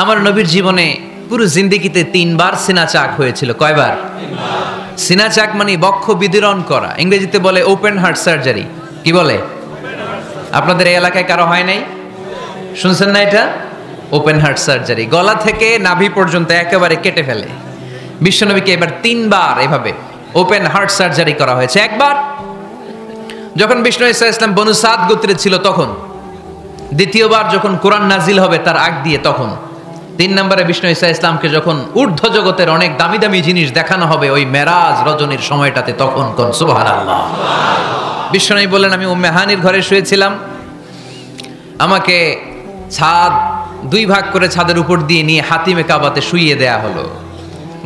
আমার নবীর জীবনে পুরো জিন্দেগিতে 3 বার সিনা চাক হয়েছিল। কয়বার? সিনা চাক মানে বক্ষ বিদীর্ণ করা, ইংরেজিতে বলে ওপেন হার্ট সার্জারি। কি বলে? আপনাদের এই এলাকায় কারো হয় নাই? শুনছেন না এটা? ওপেন হার্ট সার্জারি, গলা থেকে নাভি পর্যন্ত একেবারে কেটে ফেলে। বিশ্বনবীকে এবার 3 বার এভাবে ওপেন হার্ট সার্জারি করা হয়েছে। একবার যখন বিষ্ণু ঈসা ইসলাম বনু সাদ গোত্রে ছিল তখন, দ্বিতীয়বার যখন কোরআন নাজিল হবে তার আগ দিয়ে তখন, 3 নম্বরে বিষ্ণু ঈসা ইসলামকে যখন ঊর্ধ্ব জগতের অনেক দামি দামি জিনিস দেখানো হবে ওই মেরাজ রজনীর সময়টাতে, তখন কোন সুবহানাল্লাহ। বিষ্ণু বললেন, আমি উম্মে হানির ঘরে শুয়েছিলাম, আমাকে ছাদ 2 ভাগ করে ছাদের উপর দিয়ে নিয়ে হাতিমে কাবাতে শুইয়ে দেয়া হলো,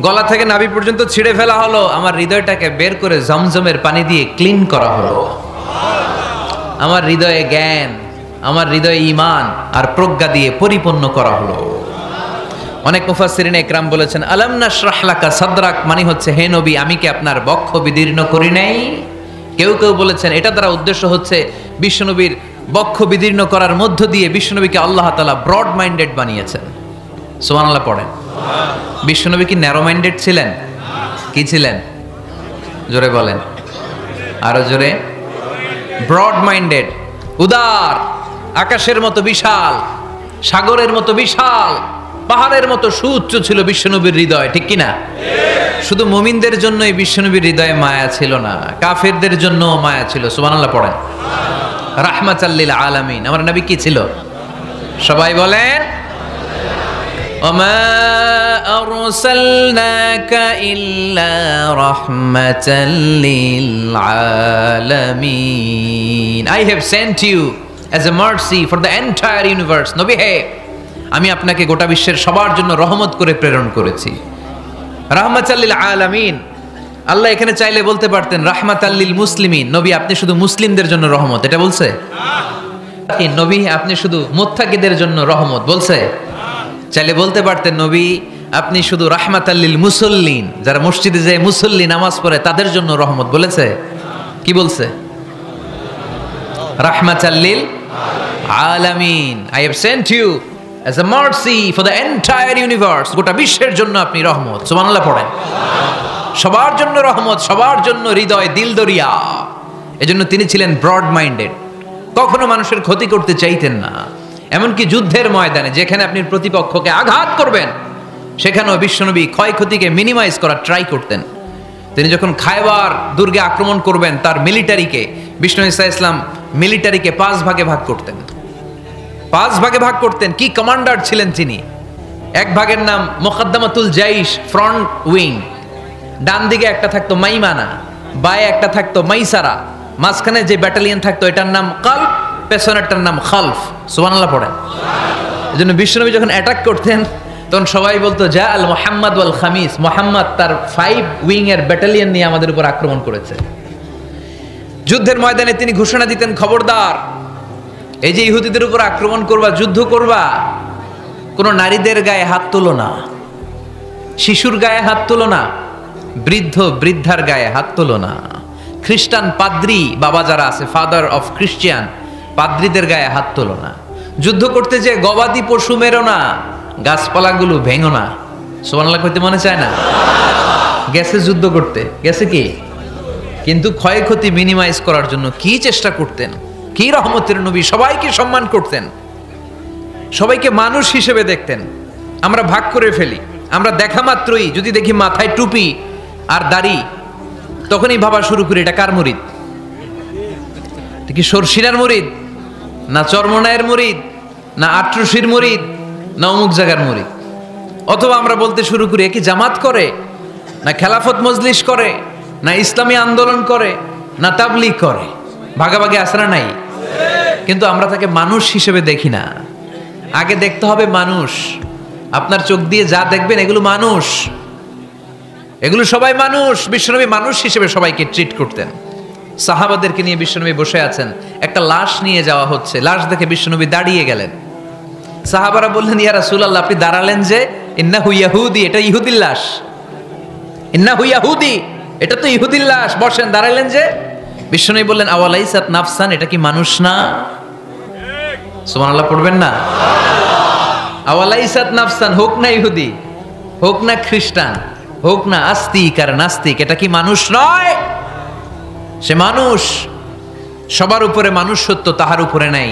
গলা থেকে নাভি পর্যন্ত ছিঁড়ে ফেলা হলো, আমার হৃদয়টাকে বের করে জমজমের পানি দিয়ে ক্লিন করা হলো, আমার হৃদয়ে জ্ঞান, আমার হৃদয়ে ঈমান আর প্রজ্ঞা দিয়ে পরিপূর্ণ করা হলো। অনেক মুফাসসিরিন ইকরাম বলেছেন, আলাম নাশরাহ লাকা সাদরাক মানে হচ্ছে, হে নবী আমি কি আপনার বক্ষ বিদীর্ণ করি নাই? কেউ কেউ বলেছেন এটা দ্বারা উদ্দেশ্য হচ্ছে বিশ্বনবীর বক্ষ বিদীর্ণ করার মধ্য দিয়ে বিশ্বনবীকে আল্লাহ তাআলা ব্রড মাইন্ডেড বানিয়েছেন। সুবহানাল্লাহ পড়েন। বিশ্বনবী কি ন্যারো মাইন্ডেড ছিলেন? কি ছিলেন? জোরে বলেন, আরো জোরে। ব্রড মাইন্ডেড, উদার, আকাশের মতো বিশাল, সাগরের মতো বিশাল, পাহাড়ের মতো সুউচ্চ ছিল বিশ্বনবীর হৃদয়, ঠিক কিনা? শুধু মুমিনদের জন্যই বিশ্বনবীর হৃদয়ে মায়া ছিল না, কাফেরদের জন্য মায়া ছিল। সুবহানাল্লাহ পড়েন। রাহমাতাল লিল আলামিন, আমার নবী কি ছিল? সবাই বলেন, ওমা আরসালনাকা ইল্লা রাহমাতাল লিল আলামিন, I have sent you as a mercy for the entire universe. নবী হে, আমি আপনাকে গোটা বিশ্বের সবার জন্য রহমত করে প্রেরণ করেছি। রাহমাতাল লিল আলামিন, আল্লাহ এখানে চাইলে বলতে পারতেন রাহমাতাল লিল মুসলিমিন, নবী আপনি শুধু মুসলিমদের জন্য রহমত, এটা বলছে? নবী আপনি শুধু মুত্তাকিদের জন্য রহমত, বলছে? চাইলে বলতে পারতেন নবী আপনি শুধু রাহমাতাল লিল মুসাল্লিন, যারা মসজিদে যায় মুসল্লি নামাজ পড়ে তাদের জন্য রহমত, বলেছে? কি বলছে? রাহমাতাল লিল আলামিন, I have sent you as a mercy for the entire universe, গোটা বিশ্বের জন্য আপনি রহমত। সুবহানাল্লাহ পড়েন। সবার জন্য রহমত, সবার জন্য হৃদয় দিল দরিয়া। এজন্য তিনি ছিলেন ব্রড মাইন্ডেড, কখনো মানুষের ক্ষতি করতে চাইতেন না। এমনকি যুদ্ধের ময়দানে যেখানে আপনি প্রতিপক্ষকে আঘাত করবেন সেখানেও বিশ্বনবী ক্ষয়ক্ষতিকে মিনিমাইজ করার ট্রাই করতেন। তিনি যখন খায়বার দুর্গে আক্রমণ করবেন তার মিলিটারিকে, বিষ্ণু ঈসা ইসলাম মিলিটারিকে 5 ভাগে ভাগ করতেন। 5 ভাগে ভাগ করতেন। কি কমান্ডার ছিলেন তিনি! এক ভাগের নাম মুকদ্দমাতুল জাইশ, ফ্রন্ট উইং, ডান দিকে একটা থাকতো মাইমানা, বায়ে একটা থাকতো মাইসারা, মাঝখানে যে ব্যাটালিয়ন থাকতো এটার নাম কলব, পেছনেরটার নাম খালফ। সুবহানাল্লাহ পড়েন। এজন্য বিশ্বনবী যখন অ্যাটাক করতেন তখন সবাই বলতো যা আল মুহাম্মদ ওয়াল খামিস, মুহাম্মদ তার 5 উইং এর ব্যাটালিয়ন নিয়ে আমাদের উপর আক্রমণ করেছে। যুদ্ধের ময়দানে তিনি ঘোষণা দিতেন, খবরদার এই যে ইহুদিদের উপর আক্রমণ করবা, যুদ্ধ করবা, কোনো নারীদের গায়ে হাত তুলো না, শিশুর গায়ে হাত তুলো না, বৃদ্ধ বৃদ্ধার গায়ে হাত তুলো না, খ্রিস্টান পাদ্রী বাবা যারা আছে, ফাদার অফ ক্রিশ্চিয়ান, পাদ্রীদের গায়ে হাত তুলো না, যুদ্ধ করতে যে গবাদি পশু মেরো না, গাছপালাগুলো ভেঙো না। সুবহানাল্লাহ কইতে মনে চায় না? গেছে যুদ্ধ করতে, গেছে কি, কিন্তু ক্ষয়ক্ষতি মিনিমাইজ করার জন্য কি চেষ্টা করতেন! কি রহমতের নবী! সবাইকে সম্মান করতেন, সবাইকে মানুষ হিসেবে দেখতেন। আমরা ভাগ করে ফেলি, আমরা দেখা মাত্রই যদি দেখি মাথায় টুপি আর দাড়ি তখনই ভাবা শুরু করি এটা কার মুরিদ, কি সরসিনার মুরিদ, না চরমনায়ের মুরিদ, না আট্রসির মুরিদ, না অমুক জায়গার মুরিদ। অথবা আমরা বলতে শুরু করি কি জামাত করে, না খেলাফত মজলিস করে, না ইসলামী আন্দোলন করে, না তাবলীগ করে। ভাগাভাগি আসরা নাই, কিন্তু আমরা তাকে মানুষ হিসেবে দেখি না। আগে দেখতে হবে মানুষ। আপনার চোখ দিয়ে যা দেখবেন এগুলো মানুষ, এগুলো সবাই মানুষ। বিশ্বনবী মানুষ হিসেবে সবাইকে ট্রিট করতেন। সাহাবাদেরকে নিয়ে বিশ্বনবী বসে আছেন, একটা লাশ নিয়ে যাওয়া হচ্ছে, লাশ দেখে বিশ্বনবী দাঁড়িয়ে গেলেন। সাহাবারা বললেন, ইয়া রাসূলুল্লাহ আপনি দাঁড়ালেন যে, ইন্নাহু ইয়াহুদি, এটা ইহুদির লাশ, ইন্নাহু ইয়াহুদি, এটা তো ইহুদির লাশ, বসেন, দাঁড়ালেন যে? বিশ্বনবী বললেন, আওয়ালাইসাত নাফসান, এটা কি মানুষ না? সুবহানাল্লাহ পড়বেন না? আওয়ালাইসাত নাফসান, হোক না ইহুদি, হোক না খ্রিস্টান, হোক না আস্তিক আর নাস্তিক, এটা কি মানুষ নয়? সে মানুষ। সবার উপরে মানুষ সত্য, তাহার উপরে নাই।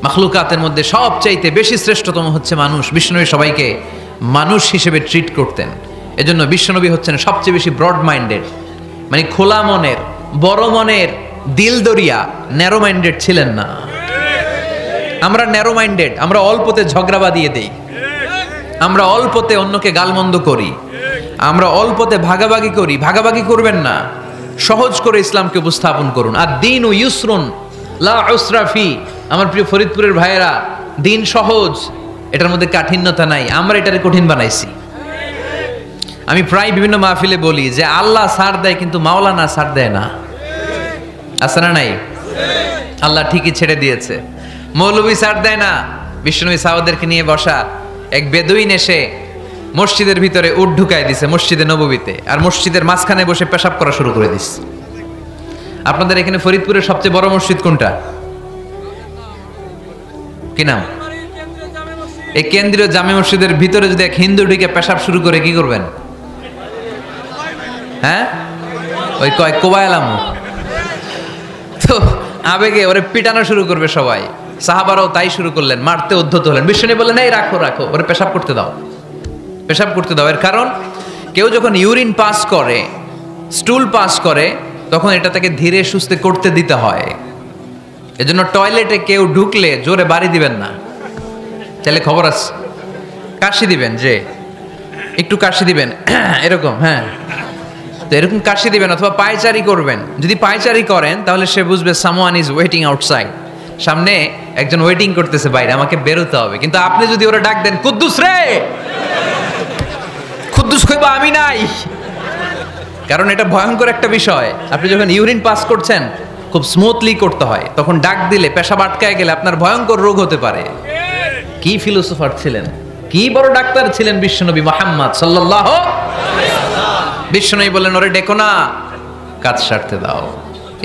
মাখলুকাতের মধ্যে সবচাইতে বেশি শ্রেষ্ঠতম হচ্ছে মানুষ। বিশ্বনবী সবাইকে মানুষ হিসেবে ট্রিট করতেন। এজন্য বিশ্বনবী হচ্ছেন সবচেয়ে বেশি ব্রড মাইন্ডেড, মানে খোলা মনের, বড় মনের, দিল দরিয়া, ন্যারো মাইন্ডেড ছিলেন না। আমরা ন্যারো মাইন্ডেড, আমরা অল্পতে ঝগড়া বাঁধিয়ে দেই, আমরা অল্পতে অন্যকে গালমন্দ করি, আমরা অল্পতে ভাগাভাগি করি। ভাগাভাগি করবেন না, সহজ করে ইসলামকে উপস্থাপন করুন। আর দিন ও ইউসরুন লা উসরাফি। আমার প্রিয় ফরিদপুরের ভাইয়েরা, দিন সহজ, এটার মধ্যে কাঠিন্যতা নাই। আমরা এটারে কঠিন বানাইছি। আমি প্রায় বিভিন্ন মাহফিলে বলি যে আল্লাহ ছাড় দেয় কিন্তু মাওলানা ছাড় দেয় না। আছে না নাই? আল্লাহ ঠিকই ছেড়ে দিয়েছে, মৌলবী ছাড় দেয় না। বিশ্বনবী সাহাবাদেরকে নিয়ে বসা এক বেদুইন এসে মসজিদের ভিতরে উট ঢুকায় দিছে, মসজিদে নববীতে, আর মসজিদের মাঝখানে বসে পেশাব করা শুরু করে দিস। আপনাদের এখানে ফরিদপুরের সবচেয়ে বড় মসজিদ কোনটা? কি নাম? এই কেন্দ্রীয় জামে মসজিদের ভিতরে যদি এক হিন্দু ঢুকে পেশাব শুরু করে কি করবেন? হ্যাঁ, ওই কয় কোবাইলাম। তো আবেগে ওরে পিটানো শুরু করবে সবাই। সাহাবারাও তাই শুরু করলেন, মারতে উদ্ধত হলেন। বিশ্বনবী বললেন, এই রাখো রাখো, ওরে পেশাব করতে দাও, পেশাব করতে দাও। এর কারণ কেউ যখন ইউরিন পাস করে, স্টুল পাস করে, তখন এটা তাকে ধীরে সুস্থে করতে দিতে হয়। এজন্য টয়লেটে কেউ ঢুকলে জোরে বাড়ি দিবেন না। তাহলে খবর আছে, কাশি দিবেন, যে একটু কাশি দিবেন এরকম, হ্যাঁ, তো এরকম কাশি দিবেন। অথবা পায়চারি করবেন। যদি পায়চারি করেন তাহলে সে বুঝবে সামওয়ান ইজ ওয়েটিং আউটসাইড, সামনে একজন ওয়েটিং করতেছে বাইরে, আমাকে বেরোতে হবে। কিন্তু আপনি যদি ওরা ডাক দেন, কুদ্দুস রে, কুদ্দুস কইবা আমি নাই, কারণ এটা ভয়ঙ্কর একটা বিষয়। আপনি যখন ইউরিন পাস করছেন খুব স্মুথলি করতে হয়, তখন ডাক দিলে পেশাব আটকায় গেলে আপনার ভয়ঙ্কর রোগ হতে পারে। কি ফিলোসোফার ছিলেন, কি বড় ডাক্তার ছিলেন বিশ্বনবী মুহাম্মদ সাল্লাল্লাহু আলাইহি ওয়াসাল্লাম। বিশ্বনবী বললেন, ওরে ডেকো না, কাজ সারতে দাও।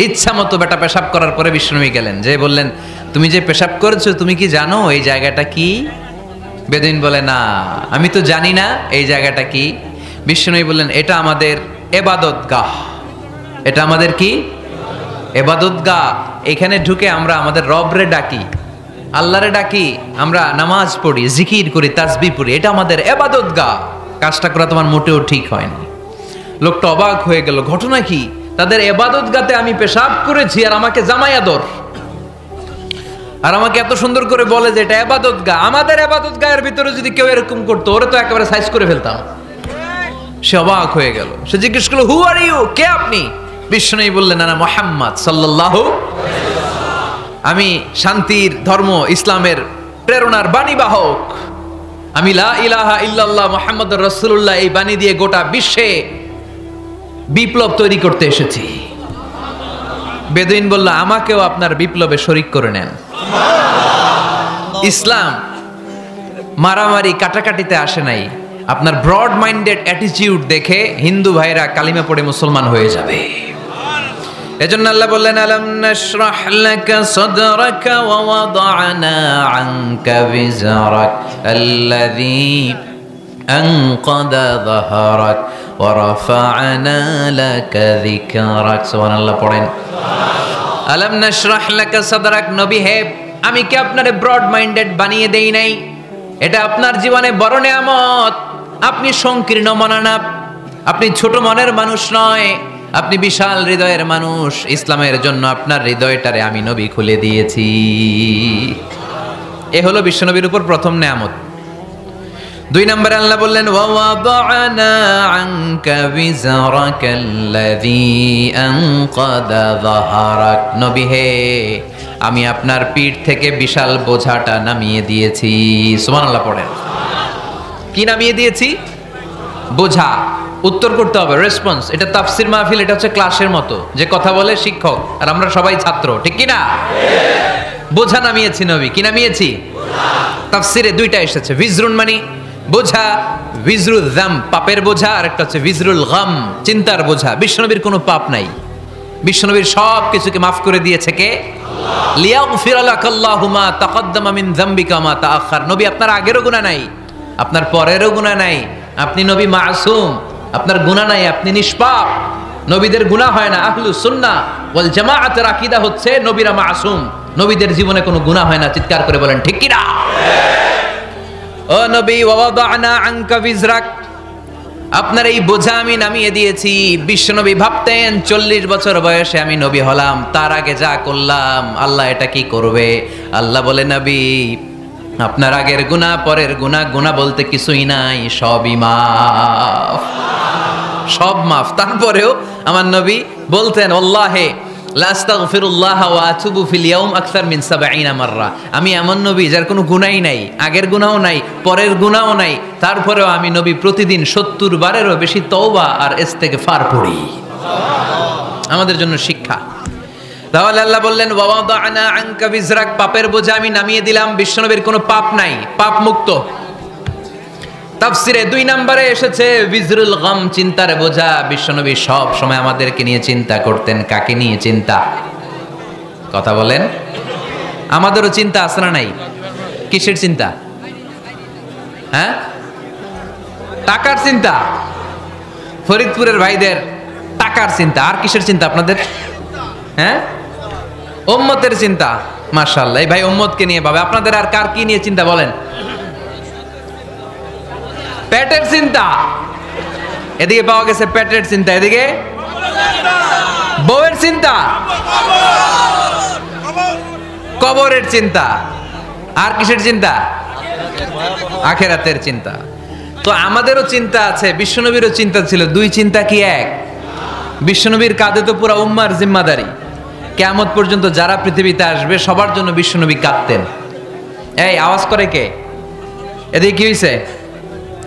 ইচ্ছা মতো বেটা পেশাব করার পরে বিশ্বনবী গেলেন, যে বললেন, তুমি যে পেশাব করেছো তুমি কি জানো এই জায়গাটা কি? বেদুইন বলে, না আমি তো জানি না এই জায়গাটা কি। বিশ্বনবী বললেন, এটা আমাদের ইবাদতগাহ। এটা আমাদের কি? ইবাদতগাহ। এখানে ঢুকে আমরা আমাদের রবরে ডাকি, আল্লাহরে ডাকি, আমরা নামাজ পড়ি, জিকির করি, তাসবিহ পড়ি, এটা আমাদের ইবাদতগাহ। কাজটা করা তোমার মোটেও ঠিক হয়নি। লোকটা অবাক হয়ে গেল, ঘটনা কি? তাদের ইবাদতগাতে আমি পেশাব করেছি আর আমাকে জামাই আদর, আর আমাকে এত সুন্দর করে বলে যে এটা ইবাদতগাহ। আমাদের ইবাদতগাহের ভিতরে যদি কেউ এরকম করতো, ওরে তো একেবারে সাইজ করে ফেলতাম। সে অবাক হয়ে গেল। সে জিজ্ঞেস করলো, হু আর ইউ, কে আপনি? বিশ্বনবী বললেন, না মুহাম্মদ সাল্লাল্লাহু আলাইহি ওয়াসাল্লাম, আমি শান্তির ধর্ম ইসলামের প্রেরণার বাণীবাহক। আমি লা ইলাহা ইল্লাল্লাহ মুহাম্মাদুর রাসূলুল্লাহ এই বাণী দিয়ে গোটা বিশ্বে বিপ্লব তৈরি করতে এসেছি। বেদুইন বলল, আমাকেও আপনার বিপ্লবে শরীক করে নেন। ইসলাম মারামারি কাটাকাটিতে আসে নাই। আপনার ব্রড মাইন্ডেড অ্যাটিটিউড দেখে হিন্দু ভাইরা কালিমা পড়ে মুসলমান হয়ে যাবে। এজন্য আল্লাহ বললেন, আলাম নাশরাহ লাকা সাদরাকা ওয়া ওয়াদা'না আনকা বিজরাক আল্লাযী আনকাদা যাহরাক ওয়া রাফা'না লাকা যিকরাক। সুবহানাল্লাহ পড়েন। আলাম নাশরাহ লাকা সাদরাক, নবী হে, আমি কি আপনারে ব্রড মাইন্ডেড বানিয়ে দেই নাই? এটা আপনার জীবনে বড় নিয়ামত। আপনি সংকীর্ণ মনা না, আপনি ছোট মনের মানুষ নয়, আপনি বিশাল হৃদয়ের মানুষ। ইসলামের জন্য আপনার হৃদয়টারে আমি নবী খুলে দিয়েছি। এ হলো বিশ্বনবীর উপর প্রথম নিয়ামত। 2 নম্বরে আল্লাহ বললেন, ওয়া ওয়াদা'না আনকা বিজরাকাল্লাযী আনকাদা যাহরাক। নবী হে, আমি আপনার পিঠ থেকে বিশাল বোঝাটা নামিয়ে দিয়েছি। সুবহানাল্লাহ পড়েন। কি নামিয়ে দিয়েছি? বোঝা। উত্তর করতে হবে, রেসপন্স। এটা তাফসীর মাহফিল, এটা হচ্ছে ক্লাসের মতো, যে কথা বলে শিক্ষক আর আমরা সবাই ছাত্র, ঠিক কি না? বোঝা নামিয়েছি নবী। কি নামিয়েছি? তাফসীরে 2টা এসেছে। ভিজরুন মানে বোঝা, ভিজরুল যাম পাপের বোঝা, আর একটা হচ্ছে ভিজরুল গাম চিন্তার বোঝা। বিশ্বনবীর কোনো পাপ নাই, বিশ্বনবীর সব কিছুকে মাফ করে দিয়েছে কে? লিয়াগফির লাকাল্লাহু মা তাকদ্দামা মিন যামবিকা মা তাআখার। নবী আপনার আগেরও গুনাহ নাই, আপনার পরেরও গুনাহ নাই, আপনি নবী মাসুম, আপনার গুনাহ নাই, আপনি নিষ্পাপ। নবীদের গুনাহ হয় না। আহলুস সুন্নাহ ওয়াল জামাআতের আকীদা হচ্ছে নবীরা মাসুম, নবীদের জীবনে কোনো গুনাহ হয় না। চিৎকার করে বলেন ঠিক কি না? ও নবী, ওয়াদানা আনকা বিজরাক, আপনার এই বোঝা আমি নামিয়ে দিয়েছি। বিশ্বনবী ভাবতেন 40 বছর বয়সে আমি নবী হলাম, তার আগে যা করলাম আল্লাহ এটা কি করবে। আল্লাহ বলে নবী আপনার আগের গুনাহ পরের গুনাহ, গুনাহ বলতে কিছুই নাই, সবই মাফ, সব মাফ। তারপরেও আমার নবী বলতেন আল্লাহে লা আস্তাগফিরুল্লাহ ওয়া আতুবু ফিল ইয়াউম আকসার মিন 70 মাররা। আমি এমন নবী যার কোনো গুনাহই নাই, আগের গুনাহও নাই, পরের গুনাহও নাই, তারপরেও আমি নবী প্রতিদিন 70 বারেরও বেশি তওবা আর ইস্তেগফার পড়ি। আমাদের জন্য শিক্ষা। তাহলে আল্লাহ বললেন ওয়াদানা আনকা বিজরাক, পাপের বোঝা আমি নামিয়ে দিলাম। বিশ্বনবীর কোনো পাপ নাই, পাপ মুক্ত। তাফসিরে 2 নম্বরে এসেছে বিজরুল গাম, চিন্তার বোঝা। বিশ্বনবী সব সময় আমাদেরকে নিয়ে চিন্তা করতেন। কাকে নিয়ে চিন্তা? কথা বলেন। আমাদেরও চিন্তা আছে না নাই? কিসের চিন্তা? হ্যাঁ, টাকার চিন্তা। ফরিদপুরের ভাইদের টাকার চিন্তা। আর কিসের চিন্তা আপনাদের? হ্যাঁ, উম্মতের চিন্তা। মাশাআল্লাহ, এই ভাই উম্মতকে নিয়ে ভাবে। আপনাদের আর কার কি নিয়ে চিন্তা বলেন? পেটের চিন্তা। এদিকে পাওয়া গেছে পেটের চিন্তা, এদিকে বউয়ের চিন্তা, কবরের চিন্তা। আর কিসের চিন্তা? আখিরাতের চিন্তা। তো আমাদেরও চিন্তা আছে, বিশ্বনবীরও চিন্তা ছিল। 2 চিন্তা কি এক? বিশ্বনবীর কাঁধে তো পুরা উম্মার জিম্মাদারি। কিয়ামত পর্যন্ত যারা পৃথিবীতে আসবে সবার জন্য বিশ্বনবী কাঁদতেন। এই আওয়াজ করে কে? এদিকে কি হইছে?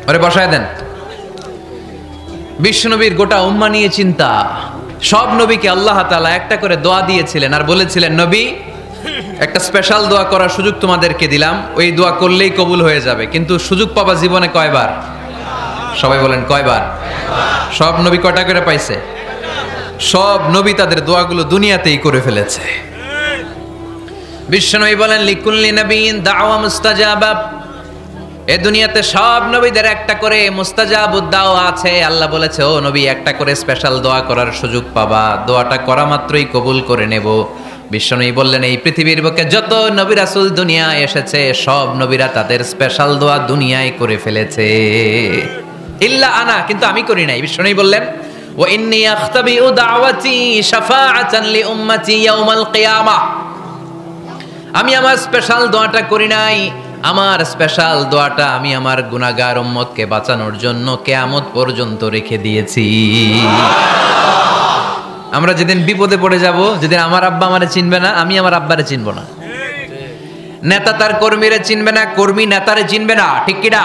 ওরে বসায় দেন। বিশ্বনবীর গোটা উম্মাহ নিয়ে চিন্তা। সব নবীকে আল্লাহ তাআলা একটা করে দোয়া দিয়েছিলেন আর বলেছিলেন নবী একটা স্পেশাল দোয়া করার সুযোগ তোমাদেরকে দিলাম, ওই দোয়া করলেই কবুল হয়ে যাবে। কিন্তু সুযোগ পাবা জীবনে কয়বার? সবাই বলেন কয়বার? সব নবী কয়টা করে পাইছে? সব নবী তাদের দোয়াগুলো দুনিয়াতেই করে ফেলেছে। বিশ্বনবী বলেন লিকুল্লি নবিয়্যিন দাওয়া মুস্তাজাবা। এই দুনিয়াতে সব নবীদের একটা করে মুস্তাজাবুদ দাওয়া আছে। আল্লাহ বলেছে ও নবী একটা করে স্পেশাল দোয়া করার সুযোগ পাবা, দোয়াটা করা মাত্রই কবুল করে নেব। বিশ্বনবী বললেন এই পৃথিবীর বুকে যত নবী রাসূল দুনিয়ায় এসেছে সব নবীরা তাদের স্পেশাল দোয়া দুনিয়ায় করে ফেলেছে, ইল্লা আনা, কিন্তু আমি করি নাই। বিশ্বনবী বললেন ওয়া ইন্নী আখতাবিউ দাওয়াতি শাফাআতান লি উম্মতি ইয়াউমাল কিয়ামাহ। আমি আমার স্পেশাল দোয়াটা করি নাই। আমার স্পেশাল দোয়াটা আমি আমার গুনাহগার উম্মতকে বাঁচানোর জন্য কিয়ামত পর্যন্ত রেখে দিয়েছি। আমরা যেদিন বিপদে পড়ে যাব, যেদিন আমার আব্বা আমারে চিনবে না, আমি আমার আব্বারে চিনব না, নেতা তার কর্মীরে চিনবে না, কর্মী নেতারে চিনবে না, ঠিক কি না?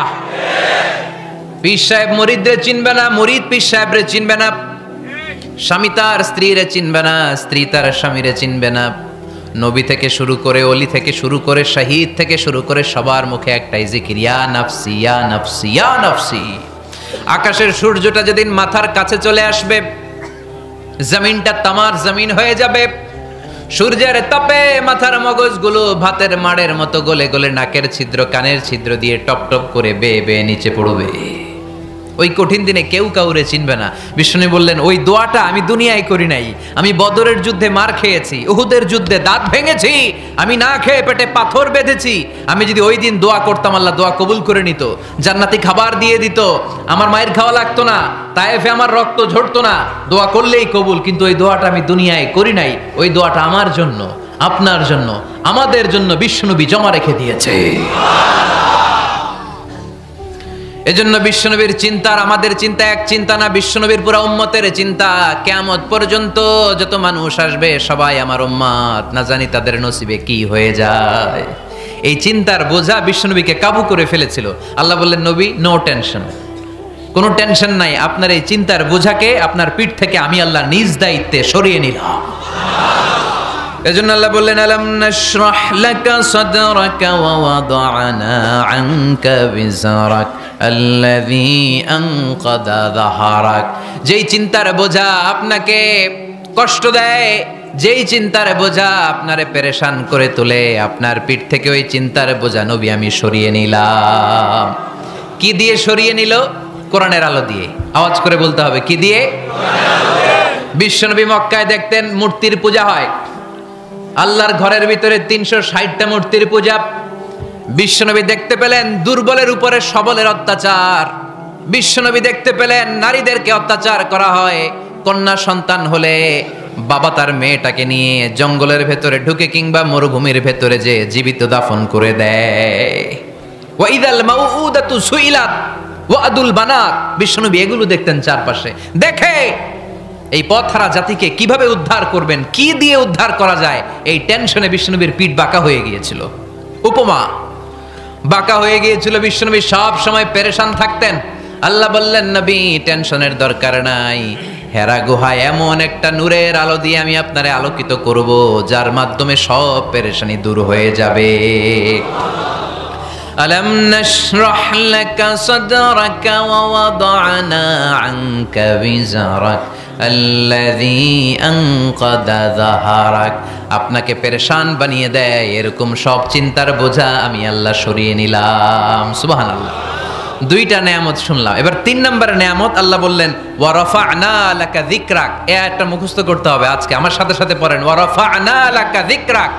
পীর সাহেব মুরিদরে চিনবে না, মুরিদ পীর সাহেবরে চিনবে না, স্বামী তার স্ত্রীরে চিনবে না, স্ত্রী তার স্বামীরে চিনবে না। নবী থেকে শুরু করে, অলি থেকে শুরু করে, শহীদ থেকে শুরু করে সবার মুখে একটাই জিকির, ইয়া নাফসি ইয়া নাফসি ইয়া নাফসি। আকাশের সূর্যটা যেদিন মাথার কাছে চলে আসবে, জমিনটা তামার জমিন হয়ে যাবে, সূর্যের তাপে মাথার মগজগুলো ভাতের মাড়ের মতো গলে গলে নাকের ছিদ্র কানের ছিদ্র দিয়ে টপ টপ করে বেয়ে বেয়ে নিচে পড়বে। ওই কঠিন দিনে কেউ কাউরে চিনবে না। বিষ্ণু বললেন ওই দোয়াটা আমি দুনিয়ায় করি নাই। আমি বদরের যুদ্ধে মার খেয়েছি, উহুদের যুদ্ধে দাঁত ভেঙেছি, আমি না খেয়ে পেটে পাথর বেঁধেছি। আমি যদি ওই দিন দোয়া করতাম আল্লাহ দোয়া কবুল করে নিত, জান্নাতি খাবার দিয়ে দিত, আমার মায়ের খাওয়া লাগতো না, তায়েফে আমার রক্ত ঝরতো না, দোয়া করলেই কবুল। কিন্তু ওই দোয়াটা আমি দুনিয়ায় করি নাই। ওই দোয়াটা আমার জন্য, আপনার জন্য, আমাদের জন্য বিশ্বনবী জমা রেখে দিয়েছে। এজন্য বিশ্বনবীর চিন্তা আর আমাদের চিন্তা এক চিন্তা না, বিশ্বনবীর পুরা উম্মতের চিন্তা। কিয়ামত পর্যন্ত যত মানুষ আসবে সবাই আমার উম্মত, না জানি তাদের নসিবে কি হয়ে যায়। এই চিন্তার বোঝা বিশ্বনবীকে কাবু করে ফেলেছিল। আল্লাহ বললেন নবী নো টেনশন, কোনো টেনশন নাই, আপনার এই চিন্তার বোঝাকে আপনার পিঠ থেকে আমি আল্লাহ নিজ দায়িত্বে সরিয়ে নিলাম। এজন্য আল্লাহ বললেন আলাম নাশরাহ লাকা সাদরাকা ওয়া ওয়াদা'না আনকা বিজরাক আল্লাযী আনকাদা যাহরাক। যেই চিন্তার বোঝা আপনাকে কষ্ট দেয়, যেই চিন্তার বোঝা আপনারে পেরেশান করে তোলে, আপনার পিঠ থেকে ওই চিন্তার বোঝা নবী আমি সরিয়ে নিলাম। কি দিয়ে সরিয়ে নিল? কোরআনের আলো দিয়ে। আওয়াজ করে বলতে হবে, কি দিয়ে? বিশ্বনবী মক্কায় দেখতেন মূর্তির পূজা হয়, আল্লাহর ঘরের ভিতরে 360টা মূর্তির পূজা। বিশ্বনবী দেখতে পেলেন দুর্বলের উপরে সবলের অত্যাচার। বিশ্বনবী দেখতে পেলেন নারীদেরকে অত্যাচার করা হয়। কন্যা সন্তান হলে বাবা তার মেয়েটাকে নিয়ে জঙ্গলের ভেতরে ঢুকে কিংবা মরুভূমির ভেতরে যে জীবিত দাফন করে দেয়। ওয়াইদাল মাউউদাতু সুইলাত ওয়াদুল বানাত। বিশ্বনবী এগুলো দেখতেন চারপাশে। দেখে এই পথহারা জাতিকে কিভাবে উদ্ধার করবেন, কি দিয়ে উদ্ধার করা যায়, এই টেনশনে বিশ্বনবীর পিঠ বাঁকা হয়ে গিয়েছিল। উপমা, বাঁকা হয়ে গিয়েছিল। বিশ্বনবী সব সময় পেরেশান থাকতেন। আল্লাহ বললেন, নবী টেনশনের দরকার নাই, হেরা গুহায় এমন একটা নূরের আলো দিয়ে আমি আপনারে আলোকিত করব, যার মাধ্যমে সব পেরেশানি দূর হয়ে যাবে। আলাম নাশরাহ লাকা সাদরাকা ওয়া ওয়াদানা আনকা বিজারাক আল্লাযী আনকাদা যাহারাক। আপনাকে পেরেশান বানিয়ে দেয় এরকম সব চিন্তার বোঝা আমি আল্লাহ সরিয়ে নিলাম। সুবহানাল্লাহ। দুইটা নেয়ামত শুনলাম, এবার 3 নম্বরের নেয়ামত আল্লাহ বললেন ওয়া রাফা'না লাকা যিকরাক। এই আয়াতটা মুখস্থ করতে হবে আজকে, আমার সাথে সাথে পড়েন, ওয়া রাফা'না লাকা যিকরাক।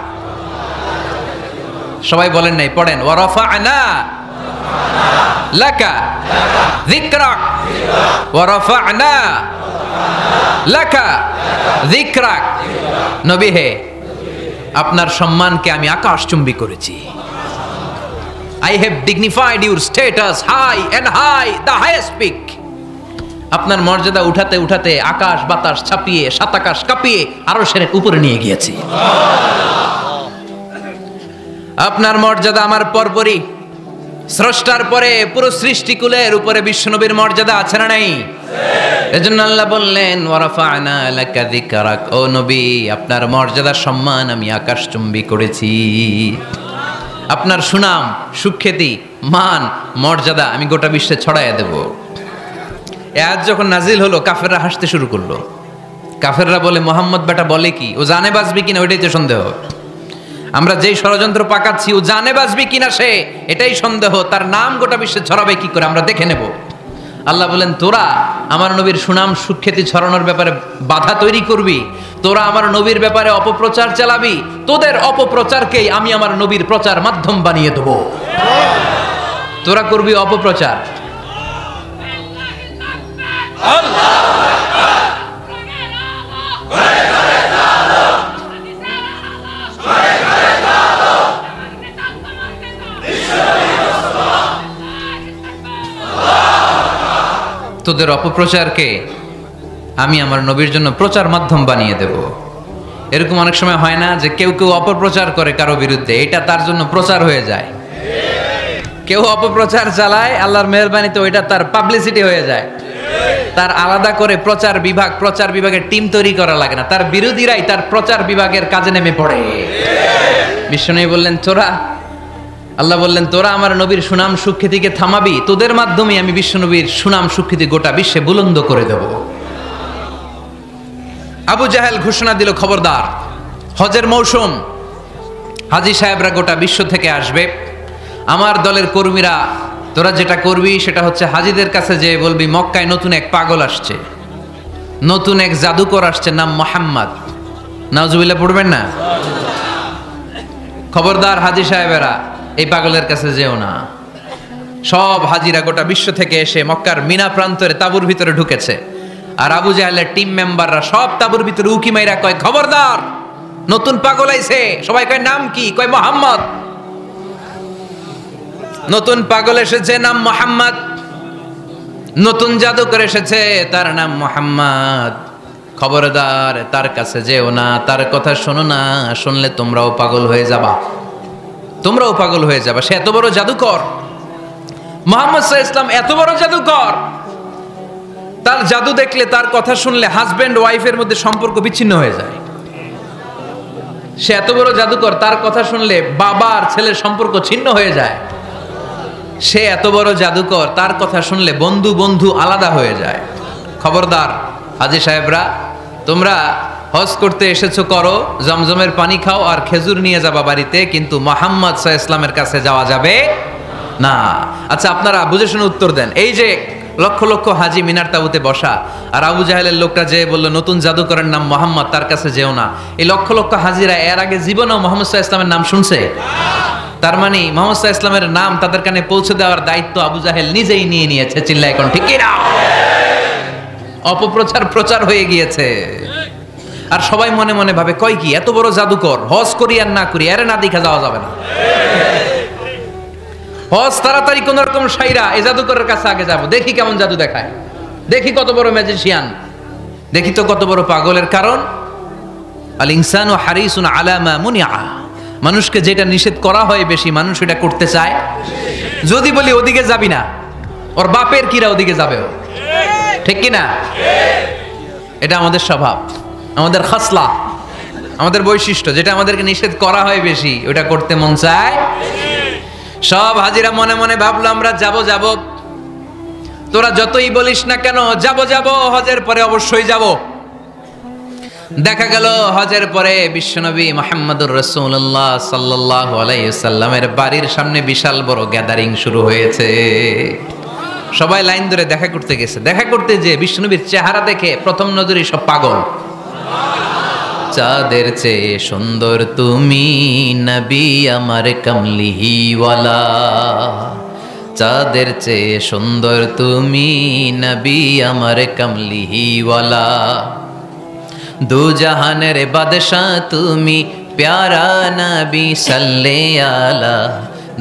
সবাই বলেন নাই, পড়েন, ওয়া রাফা'না লাকা যিকরাক ওয়া রাফা'না লাকা যিকরাক। নবী হে, আপনার সম্মানকে আমি আকাশচুম্বী করেছি। I have dignified your status high and high, the highest peak. আপনার মর্যাদা উঠাতে উঠাতে আকাশ বাতাস ছাপিয়ে সাত আকাশ কাঁপিয়ে আরো সেরে উপরে নিয়ে গিয়েছি। আপনার মর্যাদা আমার পরপরই, স্রষ্টার পরে পুরো সৃষ্টিকুলের উপরে বিশ্বনবীর মর্যাদা আছে না নাই? এজন্য আল্লাহ বললেন ওয়া রাফা'না লাকা যিকরাক। ও নবী, আপনার মর্যাদা সম্মান আমি আকাশচুম্বী করেছি। আপনার সুনাম, সুখ্যাতি, মান, মর্যাদা আমি গোটা বিশ্বে ছড়াইয়া দেব। আজ যখন নাজিল হলো, কাফেররা হাসতে শুরু করলো। কাফেররা বলে, মোহাম্মদ বেটা বলে কি, ও জানে বাঁচবি কিনা ওইটাই তো সন্দেহ। আমরা যেই ষড়যন্ত্র পাকাচ্ছি, ও জানে বাঁচবি কিনা সে এটাই সন্দেহ। তার নাম গোটা বিশ্বে ছড়াবে কি করে আমরা দেখে নেব। আল্লাহ বলেন, তোরা আমার নবীর সুনাম সুখ্যাতি ছড়ানোর ব্যাপারে বাধা তৈরি করবি, তোরা আমার নবীর ব্যাপারে অপপ্রচার চালাবি, তোদের অপপ্রচারকেই আমি আমার নবীর প্রচার মাধ্যম বানিয়ে দেব। তোরা করবি অপপ্রচার। তোদের অপপ্রচারকে আমি আমার নবীর জন্য প্রচার মাধ্যম বানিয়ে দেব। এরকম অনেক সময় হয় না যে কেউ কেউ অপপ্রচার করে কারো বিরুদ্ধে, এটা তার জন্য প্রচার হয়ে যায়। কেউ অপপ্রচার চালায়, আল্লাহর মেহেরবানিতে ওইটা তার পাবলিসিটি হয়ে যায়। তার আলাদা করে প্রচার বিভাগের টিম তৈরি করা লাগে না, তার বিরোধীরাই তার প্রচার বিভাগের কাজে নেমে পড়ে। বিশ্বনবী বললেন, আল্লাহ বললেন, তোরা আমার নবীর সুনাম সুখ্যাতিকে থামাবি, তোদের মাধ্যমে আমি বিশ্বনবীর সুনাম সুখ্যাতি গোটা বিশ্বে বুলন্দ করে দেব। আবু জাহেল ঘোষণা দিল, খবরদার, হজের মৌসুম, হাজী সাহেবরা গোটা বিশ্ব থেকে আসবে। আমার দলের কর্মীরা, তোরা যেটা করবি সেটা হচ্ছে হাজীদের কাছে যে বলবি মক্কায় নতুন এক পাগল আসছে, নতুন এক জাদুকর আসছে, নাম মুহাম্মদ। নাউজুবিল্লাহ পড়বেন না? খবরদার হাজী সাহেবেরা, এই পাগলের কাছে যেও না। সব হাজিরা গোটা বিশ্ব থেকে এসে মক্কার মিনা প্রান্তরে তাঁবুর ভিতরে ঢুকেছে। আর আবু জাহেলের টিম মেম্বাররা সব তাঁবুর ভিতরে উকি মাইরা কয়, খবরদার, নতুন পাগল আইছে। সবাই কয়, নাম কি? কয়, মুহাম্মদ। নতুন পাগল এসেছে, নাম মুহাম্মদ। নতুন জাদুকর এসেছে, তার নাম মুহাম্মদ। খবরদার, তার কাছে যেও না, তার কথা শোনো না, শুনলে তোমরাও পাগল হয়ে যাবা, তোমরাও পাগল হয়ে যাবা। সে এত বড় জাদুকর, মুহাম্মদ সাল্লাল্লাহু আলাইহি ওয়াসাল্লাম এত বড় জাদুকর। তার জাদু দেখলে, তার কথা শুনলে হাজবেন্ড ওয়াইফের মধ্যে সম্পর্ক বিচ্ছিন্ন হয়ে যায়। সে এত বড় জাদুকর, তার কথা শুনলে বাবা আর ছেলের সম্পর্ক ছিন্ন হয়ে যায়। সে এত বড় জাদুকর, তার কথা শুনলে বন্ধু বন্ধু আলাদা হয়ে যায়। খবরদার হাজী সাহেবরা, তোমরা হজ করতে এসেছো করো, জমজমের পানি খাও আর খেজুর নিয়ে যাবা বাড়িতে, কিন্তু মুহাম্মদ সাল্লাল্লাহু আলাইহি ওয়াসাল্লামের কাছে যাওয়া যাবে না। আচ্ছা আপনারা বুঝে শুনে উত্তর দেন। এই যে লক্ষ লক্ষ হাজি মিনার তাবুতে বসা, আর আবু জাহেলের লোকটা যে বলল নতুন জাদুকরের নাম মোহাম্মদ, তার কাছে যেও না, এই লক্ষ লক্ষ হাজিরা এর আগে জীবনেও মুহাম্মদ সাল্লাল্লাহু আলাইহি ওয়াসাল্লামের নাম শুনছে? তার মানে মুহাম্মদ সাল্লাল্লাহু আলাইহি ওয়াসাল্লামের নাম তাদের কানে পৌঁছে দেওয়ার দায়িত্ব আবু জাহেল নিজেই নিয়ে নিয়েছে। চিল্লায় এখন ঠিক কি না? অপপ্রচার প্রচার হয়ে গিয়েছে। আর সবাই মনে মনে ভাবে কয় কি এত বড় জাদুকর, হজ করি আর না করি এর না দেখা যাওয়া যাবে না। হজ তাড়াতাড়ি কোন রকম সাইরা এই জাদুকরের কাছে আগে যাব, দেখি কেমন জাদু দেখায়, দেখি কত বড় ম্যাজিশিয়ান, দেখি তো কত বড় পাগলের। কারণ আল ইনসানু হারিসুন আলা মা মুনিআ, মানুষকে যেটা নিষেধ করা হয় বেশি মানুষ এটা করতে চায়। যদি বলি ওদিকে যাবি না, ওর বাপের কিরা ওদিকে যাবে, ঠিক কি না? এটা আমাদের স্বভাব, আমাদের খাসলা, আমাদের বৈশিষ্ট্য। যেটা আমাদেরকে নিষেধ করা হয় বেশি ওটা করতে মন চায়। সব হাজিরা মনে মনে ভাবলো আমরা যাব যাব, তোরা যতই বলিস না কেন যাব যাব, হজের পরে অবশ্যই যাব। দেখা গেল হজের পরে বিশ্বনবী মুহাম্মদুর রাসূলুল্লাহ সাল্লাল্লাহু আলাইহি ওয়াসাল্লামের বাড়ির সামনে বিশাল বড় গ্যাদারিং শুরু হয়েছে। সবাই লাইন ধরে দেখা করতে গেছে। দেখা করতে যে বিশ্বনবীর চেহারা দেখে প্রথম নজরেই সব পাগল। চাঁদের চেয়ে সুন্দর তুমি নবী আমার কমলিহিওয়ালা, চাঁদের চেয়ে সুন্দর তুমি নবী আমার কমলিহিওয়ালা, দু জাহানের বাদশাহ তুমি প্যারা নবী সাল্লে আলা,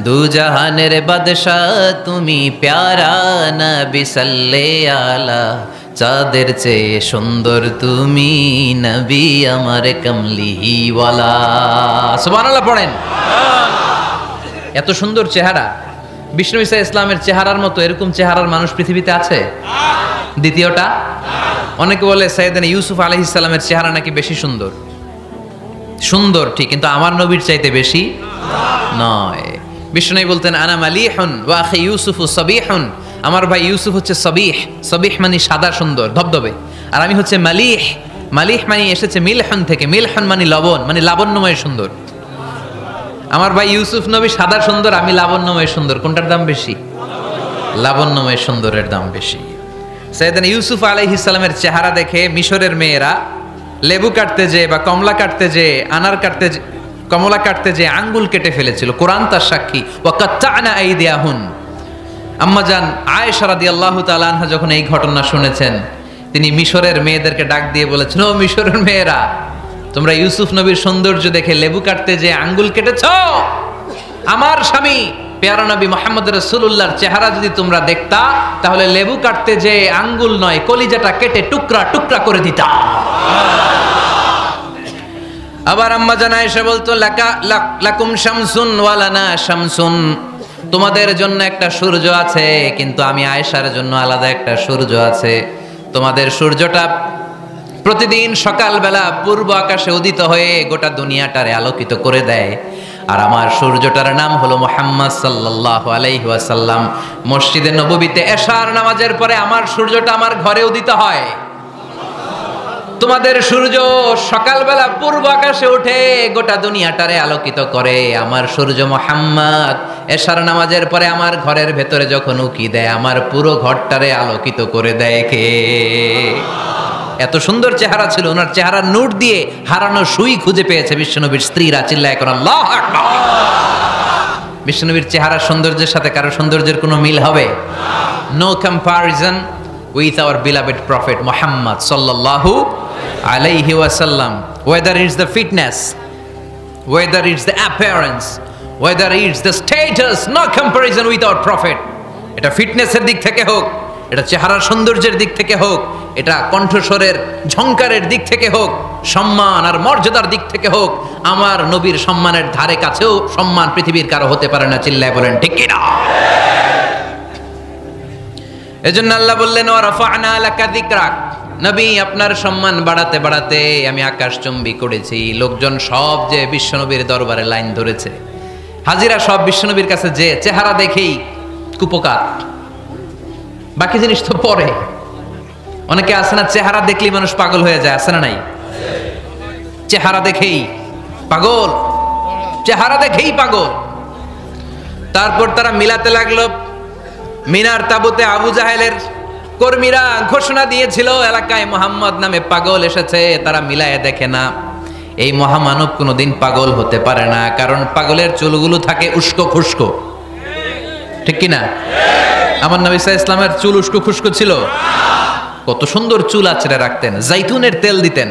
দু জাহানের বাদশাহ তুমি প্যারা নবী সাল্লে আলা, চাঁদের চেয়ে সুন্দর তুমি নবী আমার কমলিহিওয়ালা। সুবহানাল্লাহ পড়েন। এত সুন্দর চেহারা, বিষ্ণু ঈসা ইসলামের চেহারার মতো এরকম চেহারার মানুষ পৃথিবীতে আছে? দ্বিতীয়টা, অনেকে বলে সাইয়েদনা ইউসুফ আলাইহিস সালামের চেহারা নাকি বেশি সুন্দর। সুন্দর ঠিক, কিন্তু আমার নবীর চাইতে বেশি নয়। বিষ্ণু বলতেন আনা মালিহুন ওয়া আখি ইউসুফু সাবিহুন, আমার ভাই ইউসুফ হচ্ছে সবিহ, সবিহ মানে সাদা সুন্দর ধবধবে, আর আমি হচ্ছে মালিহ, মালিহ মানে এসেছে মিলহন থেকে, মিলহন মানে লবণ, মানে লাবণ্যময় সুন্দর। আমার ভাই ইউসুফ নবী সাদা সুন্দর, আমি লাবণ্যময় সুন্দর। কোনটার দাম বেশি? লাবণ্যময় সুন্দরের দাম বেশি। সাইয়েদনা ইউসুফ আলাইহিস সালামের চেহারা দেখে মিশরের মেয়েরা লেবু কাটতে যে বা কমলা কাটতে যে, আনার কাটতে, কমলা কাটতে যে আঙ্গুল কেটে ফেলেছিল। কোরআন তার সাক্ষী। ওয়া কাত্তা'না আইদিয়াহুন। আম্মাজান আয়েশা রাদিয়াল্লাহু তাআলা আনহা যখন এই ঘটনা শুনেছেন, তিনি মিশরের মেয়েদেরকে ডাক দিয়ে বলেছেন, ও মিশরের মেয়েরা, তোমরা ইউসুফ নবীর সৌন্দর্য দেখে লেবু কাটতে যে আঙ্গুল কেটেছ, আমার স্বামী পেয়ারা নবী মুহাম্মদ রাসূলুল্লাহর চেহারা যদি তোমরা দেখতা, তাহলে লেবু কাটতে যে আঙ্গুল নয়, কলিজাটা কেটে টুকরা টুকরা করে দিতা। আবার আম্মাজান আয়েশা বলতো, লাকুম শামসুন ওয়া লানা শামসুন, তোমাদের জন্য একটা সূর্য আছে, কিন্তু আমি আয়েশার জন্য আলাদা একটা সূর্য আছে। তোমাদের সূর্যটা প্রতিদিন সকালবেলা পূর্ব আকাশে উদিত হয়ে গোটা দুনিয়াটারে আলোকিত করে দেয়, আর আমার সূর্যটার নাম হলো মুহাম্মদ সাল্লাল্লাহু আলাইহি ওয়াসাল্লাম। মসজিদে নববীতে এশার নামাজের পরে আমার সূর্যটা আমার ঘরে উদিত হয়। তোমাদের সূর্য সকালবেলা পূর্ব আকাশে উঠে গোটা দুনিয়াটারে আলোকিত করে, আমার সূর্য মুহাম্মদ এশার নামাজের পরে আমার ঘরের ভেতরে যখন উকি দেয়, আমার পুরো ঘরটারে আলোকিত করে দেয় কে? এত সুন্দর চেহারা ছিল, ওনার চেহারার নূর দিয়ে হারানো সুই খুঁজে পেয়েছে বিশ্বনবীর স্ত্রীরা। চিল্লায় করে আল্লাহু আকবার। বিশ্বনবীর চেহারার সৌন্দর্যের সাথে কারো সৌন্দর্যের কোনো মিল হবে? No comparison with our beloved prophet Muhammad sallallahu alayhi wasallam. Whether it's the fitness, whether it's the appearance, whether it's the status, no comparison with our prophet. এটা ফিটনেসের দিক থেকে হোক, এটা চেহারার সৌন্দর্যের দিক থেকে হোক, এটা কণ্ঠস্বরের ঝংকারের দিক থেকে হোক, সম্মান আর মর্যাদার দিক থেকে হোক, আমার নবীর সম্মানের ধারে কাছেও সম্মান পৃথিবীর কারো হতে পারে না। চিল্লায় বলেন ঠিক কি না? এজন্য আল্লাহ বললেন, ওয়া রাফা'না লাকা যিকরাক, নবী আপনার সম্মান বাড়াতে বাড়াতে আমি আকাশচুম্বী করেছি। লোকজন সব যে বিশ্বনবীর দরবারে লাইন ধরেছে, হাজিরা সব বিশ্বনবীর কাছে যে চেহারা দেখেই কুপকার, বাকি জিনিস তো পরে। অনেকে আছে না, চেহারা দেখলেই মানুষ পাগল হয়ে যায়, আছে না নাই? চেহারা দেখেই পাগল, চেহারা দেখেই পাগল। তারপর তারা মিলাতে লাগলো। মিনার তাবুতে আবু জাহেলের কর্মীরা ঘোষণা দিয়েছিল এলাকায় মুহাম্মদ নামে পাগল এসেছে। তারা মিলায়ে দেখে না, এই মহামানব কোনোদিন পাগল হতে পারে না, কারণ পাগলের চুলগুলো থাকে উস্কো খুস্কো, ঠিক কিনা? আমার নবী সাল্লাল্লাহু আলাইহি ইসলামের চুল উস্কো খুস্কো ছিল? কত সুন্দর চুল আঁচড়ে রাখতেন, জাইতুনের তেল দিতেন,